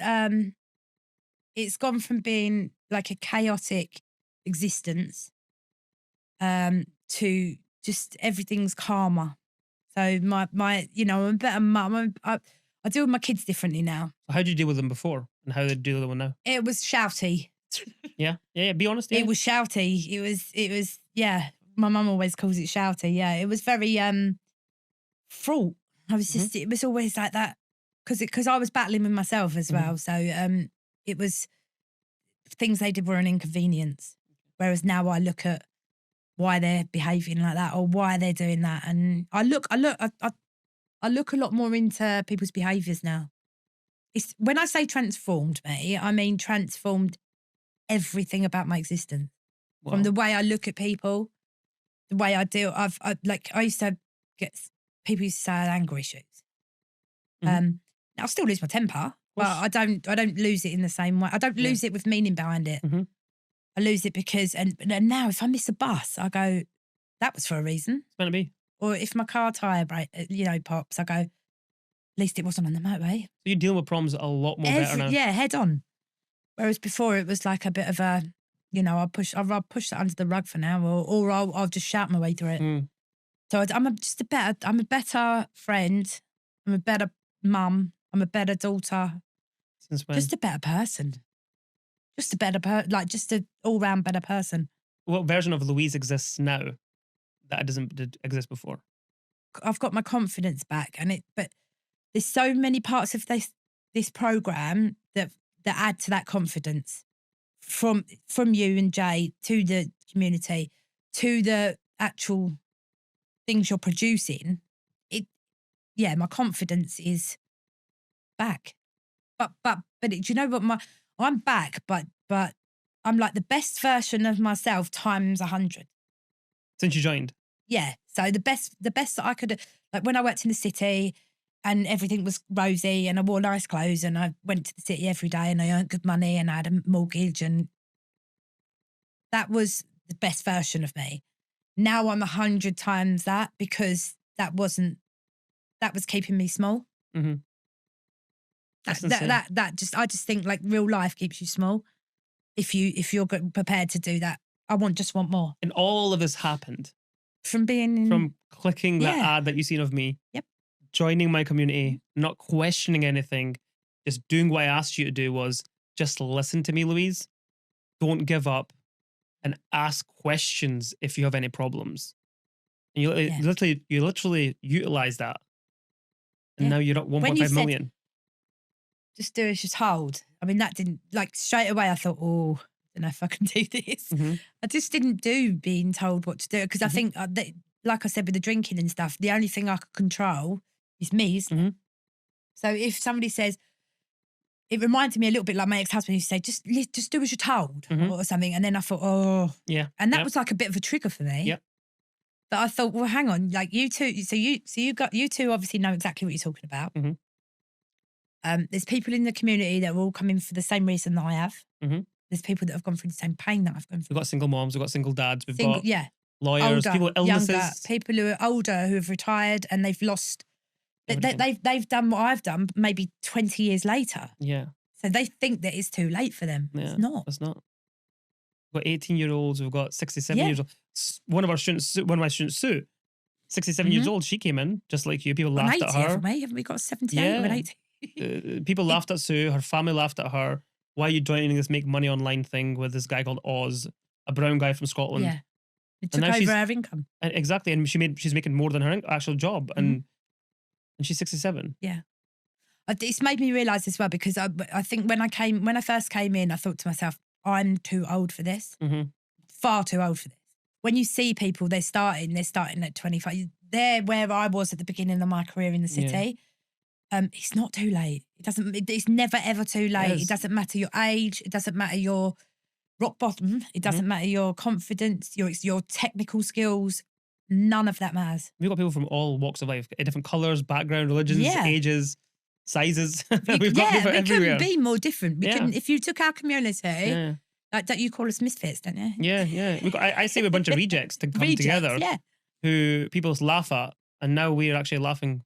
gone from being like a chaotic existence to just everything's calmer. So my you know, I'm a better mum. I deal with my kids differently now. How did you deal with them before, and how do you deal with them now? It was shouty. Yeah. Be honest. Yeah. It was shouty. It was. Yeah. My mum always calls it shouty. Yeah. It was very fraught. I was just. It was always like that because I was battling with myself as well. So it was things they did were an inconvenience. Whereas now I look at why they're behaving like that or why they're doing that, and I look a lot more into people's behaviours now. It's when I say transformed me, I mean transformed everything about my existence. Wow. From the way I look at people, the way I deal. I used to get people used to say I had anger issues. I still lose my temper, but I don't lose it in the same way. I don't lose it with meaning behind it. I lose it because and now if I miss a bus, I go, that was for a reason. It's meant to be. Or if my car tyre pops, I go, at least it wasn't on the motorway. So you deal with problems a lot more better now. Yeah, head on. Whereas before it was like a bit of a, you know, I'll push that under the rug for now, or I'll just shout my way through it. So I'm a better friend. I'm a better mum. I'm a better daughter. Since when? Just a better person. Just a better just an all-round better person. What version of Louise exists now that didn't exist before? I've got my confidence back, but there's so many parts of this program that add to that confidence, from you and Jay to the community to the actual things you're producing. My confidence is back. But do you know what? I'm back, but I'm like the best version of myself times 100. Since you joined? yeah. So the best that I could, like when I worked in the city and everything was rosy and I wore nice clothes and I went to the city every day and I earned good money and I had a mortgage, and that was the best version of me. Now I'm 100 times that, because that was keeping me small. Mm-hmm. That's insane. I just think like real life keeps you small. If you're prepared to do that, I just want more. And all of this happened From being from clicking that Yeah. ad that you seen of me. Yep. Joining my community, not questioning anything, just doing what I asked you to do, was just listen to me, Louise. Don't give up and ask questions if you have any problems. And you literally utilize that. And Yeah. now you're at When 1.5 you said- million. just do is just hold. I mean, that didn't, like, straight away I thought, oh, I don't know if I can do this. Mm-hmm. I just didn't do being told what to do, because I think, like I said, with the drinking and stuff, the only thing I could control is me. Isn't it? So if somebody says, it reminded me a little bit like my ex-husband who said, just do as you're told or something. And then I thought, oh. Yeah. And that was like a bit of a trigger for me. Yep. But I thought, well, hang on, like you two, you two obviously know exactly what you're talking about. Mm-hmm. There's people in the community that are all coming for the same reason that I have. Mm-hmm. There's people that have gone through the same pain that I've gone through. We've got single moms, we've got single dads, we've got lawyers, older, people with illnesses. younger, people who are older, who have retired and they've lost. They've done what I've done, but maybe 20 years later. Yeah. So they think that it's too late for them. Yeah, it's not. It's not. We've got 18-year-olds, we've got 67 years old. One of my students, Sue, 67 years old, she came in just like you. People laughed at her. Haven't we got 78 or 80? People laughed at Sue. Her family laughed at her. Why are you joining this make money online thing with this guy called Oz, a brown guy from Scotland? Yeah, it took over her income. Exactly, and she's making more than her actual job, and she's 67. Yeah, it's made me realise as well, because I think when I first came in, I thought to myself, I'm too old for this. Far too old for this. When you see people, they're starting at 25. They're where I was at the beginning of my career in the city. It's not too late. It's never ever too late. It doesn't matter your age. It doesn't matter your rock bottom. It doesn't matter your confidence, your technical skills. None of that matters. We've got people from all walks of life, different colours, background, religions, ages, sizes. We've got people everywhere. We can be more different. We can, if you took our community, like, don't you call us misfits, don't you? Yeah, yeah. I say we're a bunch of rejects to come together, who people laugh at, and now we're actually laughing,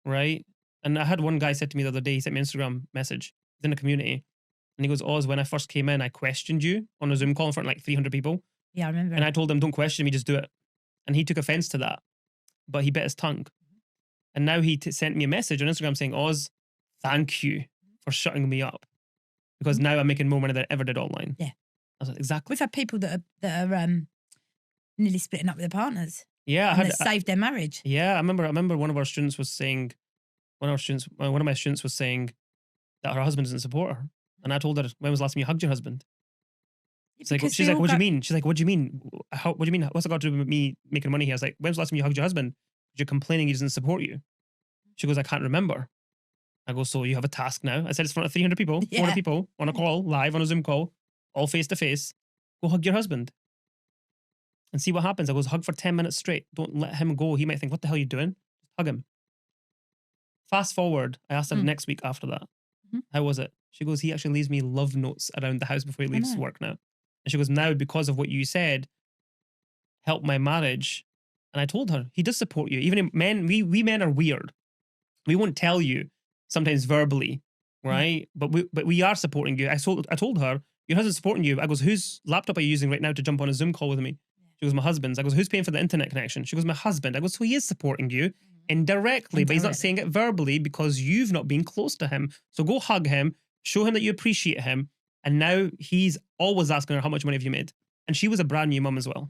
right? And I had one guy said to me the other day, he sent me an Instagram message, he's in the community, and he goes, Oz, when I first came in, I questioned you on a Zoom call in front of like 300 people. Yeah, I remember. And I told him, don't question me, just do it. And he took offense to that, but he bit his tongue. And now he sent me a message on Instagram saying, Oz, thank you for shutting me up, because now I'm making more money than I ever did online. Yeah. I was like, exactly. We've had people that are nearly splitting up with their partners. Yeah. And saved their marriage. Yeah. I remember one of our students was saying, one of my students was saying that her husband doesn't support her. And I told her, when was the last time you hugged your husband? She's like, what do you mean? She's like, what do you mean? What do you mean? What's it got to do with me making money here? I was like, when was the last time you hugged your husband? You're complaining he doesn't support you. She goes, I can't remember. I go, so you have a task now. I said, it's in front of 300 people, 400 people on a call, live on a Zoom call, all face to face. Go hug your husband and see what happens. I goes, hug for 10 minutes straight. Don't let him go. He might think, what the hell are you doing? Hug him. Fast forward, I asked him next week after that, how was it? She goes, he actually leaves me love notes around the house before he leaves work now. And she goes, now because of what you said, help my marriage. And I told her, he does support you. Even men, we men are weird. We won't tell you sometimes verbally, right? But we are supporting you. I told her, your husband's supporting you. I goes, whose laptop are you using right now to jump on a Zoom call with me? She goes, my husband's. I goes, who's paying for the internet connection? She goes, my husband. I goes, so he is supporting you indirectly, but he's not saying it verbally because you've not been close to him. So go hug him, show him that you appreciate him. And now he's always asking her, how much money have you made? And she was a brand new mum as well.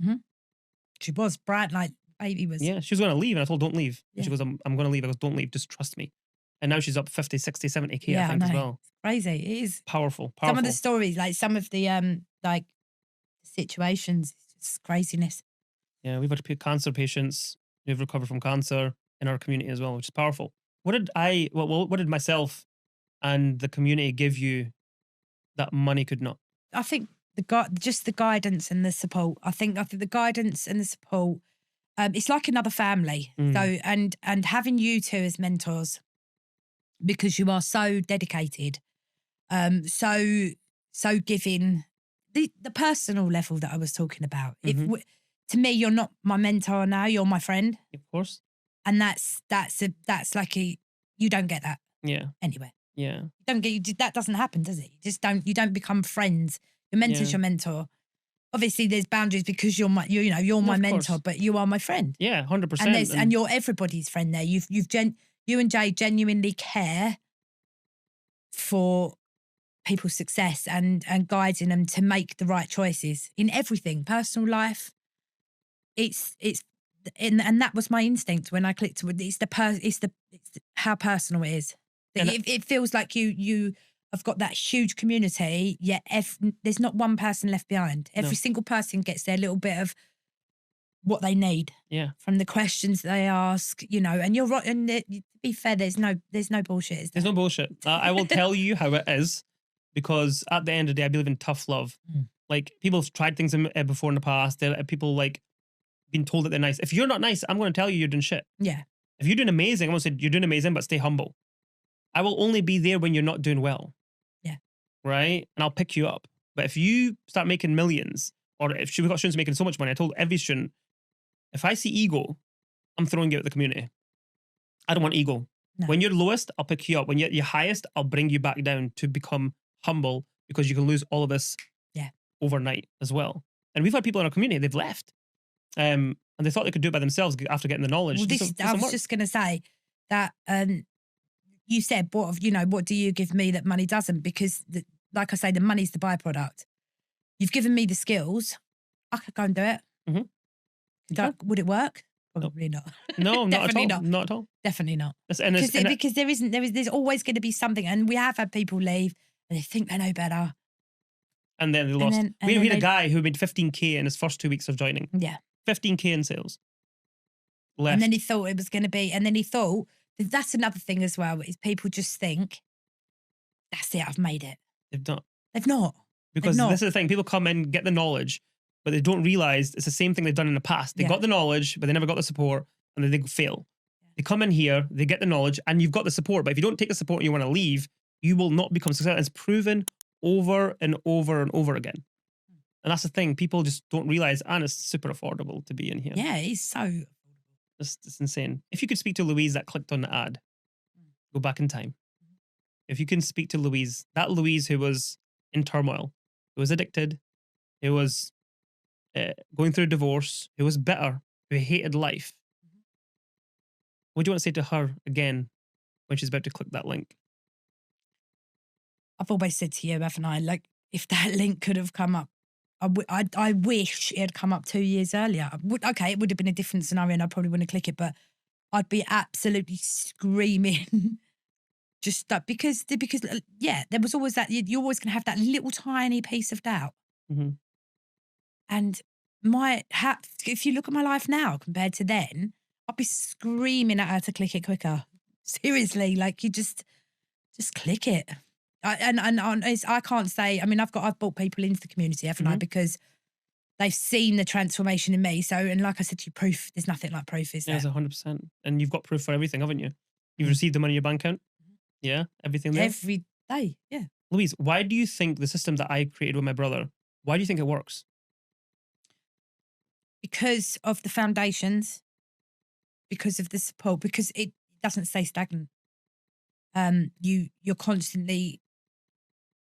She was brand, like baby was. Yeah, she was going to leave. And I told, don't leave. Yeah. She goes, I'm going to leave. I goes, don't leave. Just trust me. And now she's up 50, 60, 70K, I think, as well. It's crazy. It is. Powerful. Some of the stories, like some of the like situations, it's craziness. Yeah, we've had cancer patients who've recovered from cancer in our community as well, which is powerful. What did myself and the community give you that money could not? I think just the guidance and the support. I think the guidance and the support, It's like another family. So, and having you two as mentors, because you are so dedicated, so giving, the personal level that I was talking about. To me, you're not my mentor now, you're my friend. Of course. And that's like you don't get that Yeah. anywhere. Yeah. That doesn't happen, does it? You don't become friends. Your mentor's your mentor. Obviously, there's boundaries because you're my mentor, but you are my friend. Yeah, 100%. And you're everybody's friend there. You and Jay genuinely care for people's success and guiding them to make the right choices in everything, personal life. And that was my instinct when I clicked. It's how personal it is. It feels like you have got that huge community, yet there's not one person left behind. Every single person gets their little bit of what they need. Yeah. From the questions they ask, and you're right. And to be fair, there's no bullshit. Is there? There's no bullshit. I will tell you how it is, because at the end of the day, I believe in tough love. Like, people have tried things before in the past. People like been told that they're nice. If you're not nice, I'm going to tell you you're doing shit. Yeah. If you're doing amazing, I'm going to say you're doing amazing, but stay humble. I will only be there when you're not doing well. Yeah. Right? And I'll pick you up. But if you start making millions, or if we've got students making so much money, I told every student, if I see ego, I'm throwing you out of the community. I don't want ego. No. When you're lowest, I'll pick you up. When you're at your highest, I'll bring you back down to become humble, because you can lose all of this overnight as well. And we've had people in our community, they've left. And they thought they could do it by themselves after getting the knowledge. Well, I was just going to say that you said, what do you give me that money doesn't? Because, like I say, the money's the byproduct. You've given me the skills. I could go and do it. Would it work? Probably not. No, not at all. Not. Not at all. Definitely not. Because there's always going to be something, and we have had people leave and they think they know better. And then they lost. We had a guy who made 15K in his first 2 weeks of joining. Yeah. 15K in sales. Left. And then he thought it was going to be, and then he thought, that's another thing as well, is people just think, that's it, I've made it. They've not. They've not. Because this is the thing, people come in, get the knowledge, but they don't realize it's the same thing they've done in the past. They got the knowledge, but they never got the support, and then they fail. They come in here, they get the knowledge, and you've got the support, but if you don't take the support and you want to leave, you will not become successful. It's proven over and over and over again. And that's the thing, people just don't realize, and it's super affordable to be in here. Yeah, it's so. It's insane. If you could speak to Louise that clicked on the ad, go back in time. If you can speak to Louise, that Louise who was in turmoil, who was addicted, who was going through a divorce, who was bitter, who hated life, what do you want to say to her again when she's about to click that link? I've always said to you, haven't I, like, if that link could have come up, I wish it had come up 2 years earlier. Okay, it would have been a different scenario and I probably wouldn't click it, but I'd be absolutely screaming. Just that because there was always that, you're always going to have that little tiny piece of doubt. And if you look at my life now compared to then, I'd be screaming at her to click it quicker. Seriously, like, you just click it. I can't say. I mean, I've brought people into the community, haven't I? Because they've seen the transformation in me. So, and like I said to you, proof. There's nothing like proof, is there? Yes, 100%. And you've got proof for everything, haven't you? You've received the money in your bank account. Yeah, everything there. Every day. Yeah. Louise, why do you think the system that I created with my brother? Why do you think it works? Because of the foundations. Because of the support. Because it doesn't stay stagnant. You're constantly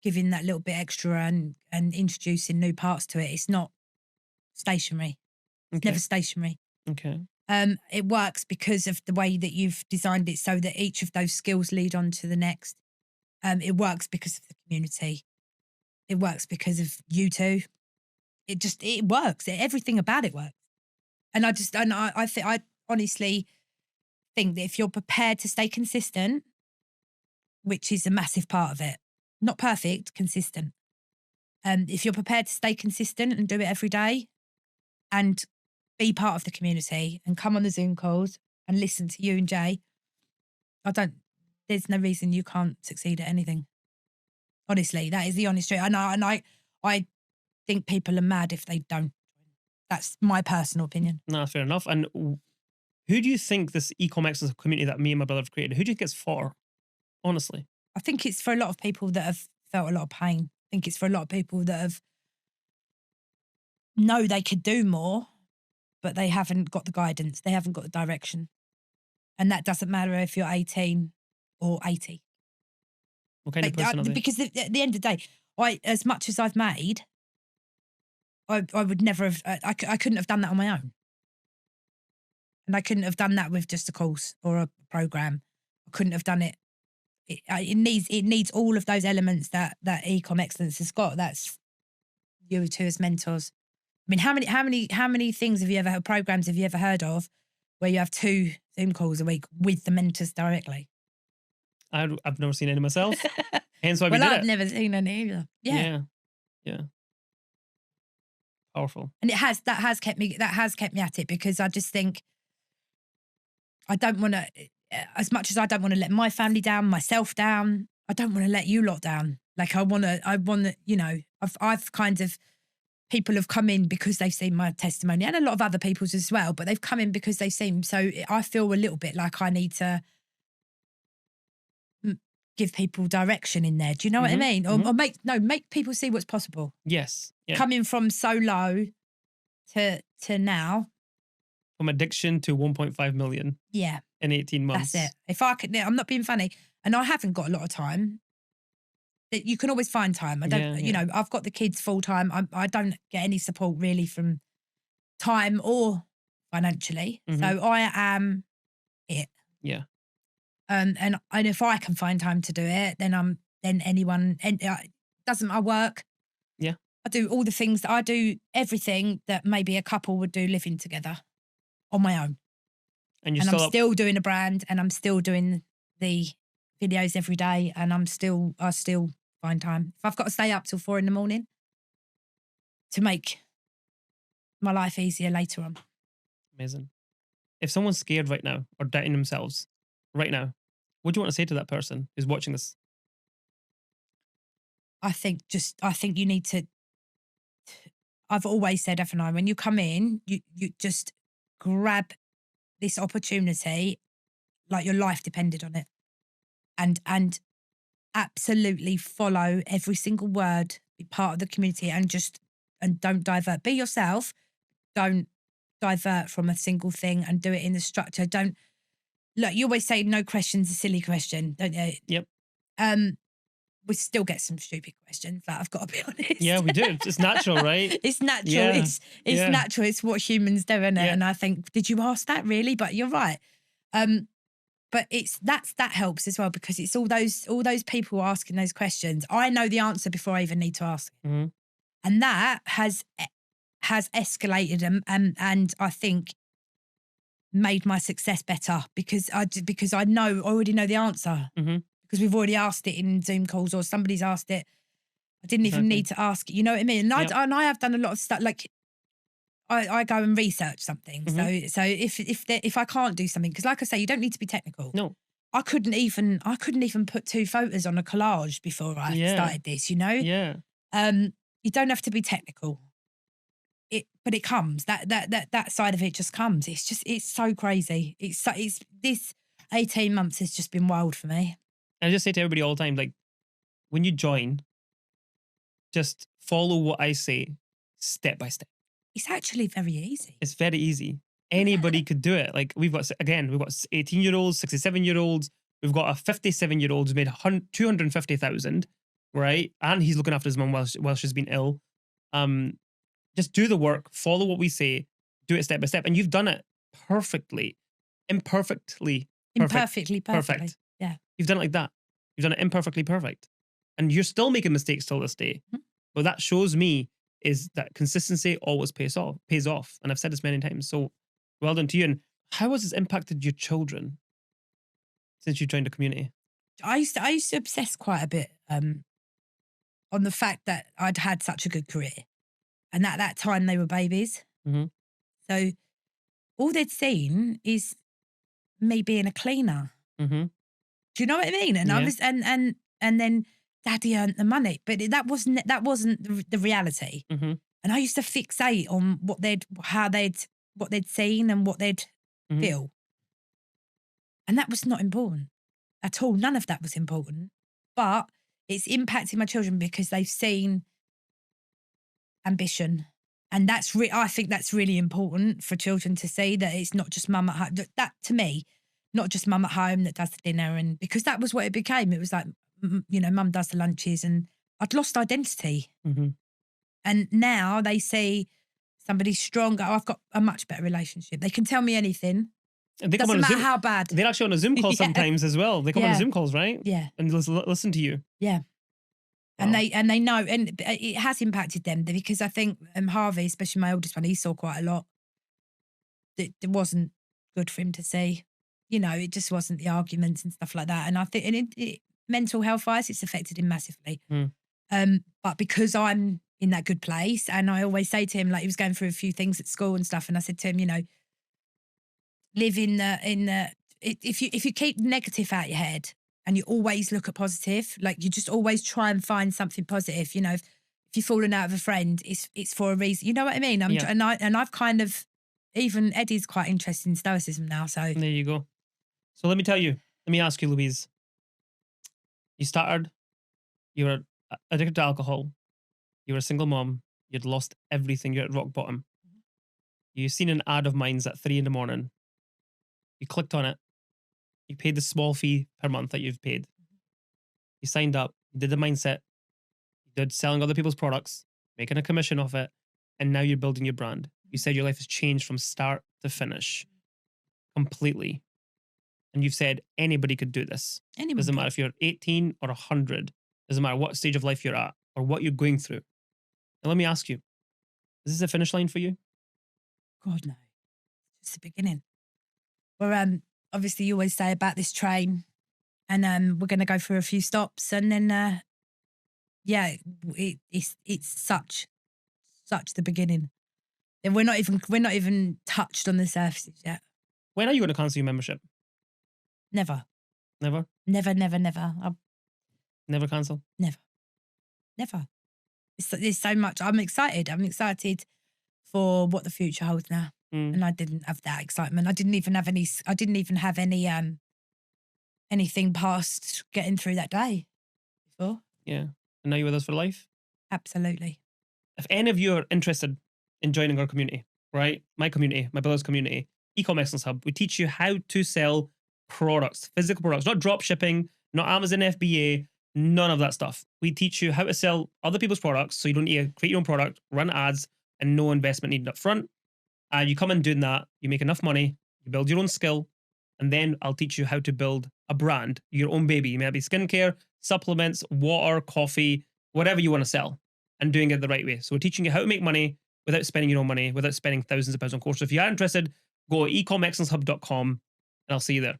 giving that little bit extra and introducing new parts to it. It's not stationary. It's never stationary. Okay. It works because of the way that you've designed it so that each of those skills lead on to the next. It works because of the community. It works because of you two. It works. Everything about it works. And I honestly think that if you're prepared to stay consistent, which is a massive part of it, not perfect, consistent. If you're prepared to stay consistent and do it every day and be part of the community and come on the Zoom calls and listen to you and Jay, there's no reason you can't succeed at anything. Honestly, that is the honest truth. And I think people are mad if they don't. That's my personal opinion. No, fair enough. And who do you think this e-commerce community that me and my brother have created, who do you think it's for? Honestly. I think it's for a lot of people that have felt a lot of pain. I think it's for a lot of people that have know they could do more, but they haven't got the guidance. They haven't got the direction. And that doesn't matter if you're 18 or 80. What kind of person are they? Because at the end of the day, as much as I've made, I would never have, I couldn't have done that on my own. And I couldn't have done that with just a course or a program. I couldn't have done it. It needs all of those elements that Ecom Excellence has got. That's you two as mentors. I mean, how many things have you ever heard, programs have you ever heard of where you have 2 Zoom calls a week with the mentors directly? I've never seen any myself. Hence why we did I've it. never seen any either. Yeah. Powerful. And that has kept me at it, because I just think I don't want to, as much as I don't want to let my family down, myself down, I don't want to let you lot down. Like I want to, you know, I've kind of, people have come in because they've seen my testimony, and a lot of other people's as well, but they've come in because they've seen. So I feel a little bit like I need to give people direction in there. Do you know what I mean? Or make people see what's possible. Yes. Yeah. Coming from so low to now. From addiction to 1.5 million. Yeah. In 18 months. That's it. If I could, I'm not being funny, and I haven't got a lot of time. You can always find time. I don't, you know, I've got the kids full time. I don't get any support really from time or financially. So I am it. Yeah. And if I can find time to do it, then anyone, doesn't I work? Yeah. I do all the things that I do, everything that maybe a couple would do living together on my own. And I'm still doing a brand, and I'm still doing the videos every day, and I still find time. If I've got to stay up till 4 a.m. to make my life easier later on. Amazing. If someone's scared right now or doubting themselves right now, what do you want to say to that person who's watching this? I think you need to, I've always said, haven't I, when you come in, you just grab this opportunity like your life depended on it. And absolutely follow every single word, be part of the community, and don't divert. Be yourself. Don't divert from a single thing, and do it in the structure. Don't, look, you always say no question's a silly question, don't you? Yep. We still get some stupid questions, that I've got to be honest. Yeah, we do. It's natural, right? It's natural. Yeah. It's natural. It's what humans do, isn't it? Yeah. And I think, did you ask that really? But you're right. But that helps as well, because it's all those people asking those questions. I know the answer before I even need to ask. Mm-hmm. And that has escalated and I think made my success better, because I already know the answer. Mm-hmm. Because we've already asked it in Zoom calls, or somebody's asked it. I didn't even need to ask it. You know what I mean? And I have done a lot of stuff. Like I go and research something. Mm-hmm. So if I can't do something, because like I say, you don't need to be technical. No. I couldn't even put 2 photos on a collage before I started this. You know. Yeah. You don't have to be technical. But it comes. That side of it just comes. It's so crazy. It's this 18 months has just been wild for me. I just say to everybody all the time, like, when you join, just follow what I say step by step. It's actually very easy. It's very easy. Anybody could do it. Like, we've got 18-year-olds, 67-year-olds. We've got a 57-year-old who's made 250,000, right? And he's looking after his mum while she's been ill. Just do the work, follow what we say, do it step by step. And you've done it perfectly, imperfectly perfect. Yeah. You've done it like that. You've done it imperfectly perfect. And you're still making mistakes till this day. Mm-hmm. But that shows me is that consistency always pays off. And I've said this many times. So well done to you. And how has this impacted your children since you joined the community? I used to obsess quite a bit on the fact that I'd had such a good career. And at that time they were babies. Mm-hmm. So all they'd seen is me being a cleaner. Mm-hmm. Do you know what I mean? And I was, and then Daddy earned the money, but that wasn't the reality. Mm-hmm. And I used to fixate on what they'd seen and what they'd Mhm. feel. And that was not important at all. None of that was important. But it's impacted my children because they've seen ambition. And I think that's really important for children to see, that it's not just mum at home. That to me, not just mum at home that does the dinner. And because that was what it became. It was like, mum does the lunches, and I'd lost identity. Mhm. And now they see somebody stronger. Oh, I've got a much better relationship. They can tell me anything. And they come Doesn't on a matter Zoom. how bad. They're actually on a Zoom call Yeah. sometimes as well. They come on Yeah. a Zoom calls, right? Yeah. And listen to you. Yeah. And Wow. they know, and it has impacted them, because I think Harvey, especially my oldest one, he saw quite a lot that it wasn't good for him to see. It just wasn't, the arguments and stuff like that. And I think, and mental health wise, it's affected him massively. But because I'm in that good place, and I always say to him, like, he was going through a few things at school and stuff, and I said to him, live in the if you keep negative out your head and you always look at positive, like you just always try and find something positive. If you're falling out with a friend, it's for a reason. You know what I mean? Yeah. And I've kind of, even Eddie's quite interested in stoicism now. So There you go. So let me ask you, Louise. You were addicted to alcohol. You were a single mom. You'd lost everything. You're at rock bottom. You seen an ad of mine's at 3 a.m. You clicked on it. You paid the small fee per month that you've paid. You signed up. You did the mindset. You did selling other people's products, making a commission off it. And now you're building your brand. You said your life has changed from start to finish completely. And you've said anybody could do this. anyone, Doesn't matter if you're 18 or 100. Doesn't matter what stage of life you're at or what you're going through. Now, let me ask you, is this a finish line for you? God no, it's the beginning. We're obviously, you always say about this train, and we're going to go through a few stops, and then it's such the beginning. And we're not even touched on the surfaces yet. When are you going to cancel your membership? Never. Never? Never, never, never. Never cancel? Never. There's so much. I'm excited. For what the future holds now. And I didn't have that excitement. I didn't even have any anything past getting through that day before. Yeah. And now you're with us for life? Absolutely. If any of you are interested in joining our community, right? My community, my brother's community, ecommerce hub, we teach you how to sell products, physical products, not drop shipping, not Amazon FBA, none of that stuff. We teach you how to sell other people's products, so you don't need to create your own product, run ads, and no investment needed up front. And you come in doing that, you make enough money, you build your own skill, and then I'll teach you how to build a brand, your own baby. It may be skincare, supplements, water, coffee, whatever you want to sell, and doing it the right way. So we're teaching you how to make money without spending your own money, without spending thousands of pounds on courses. If you are interested, go to ecomexcellence.com and I'll see you there.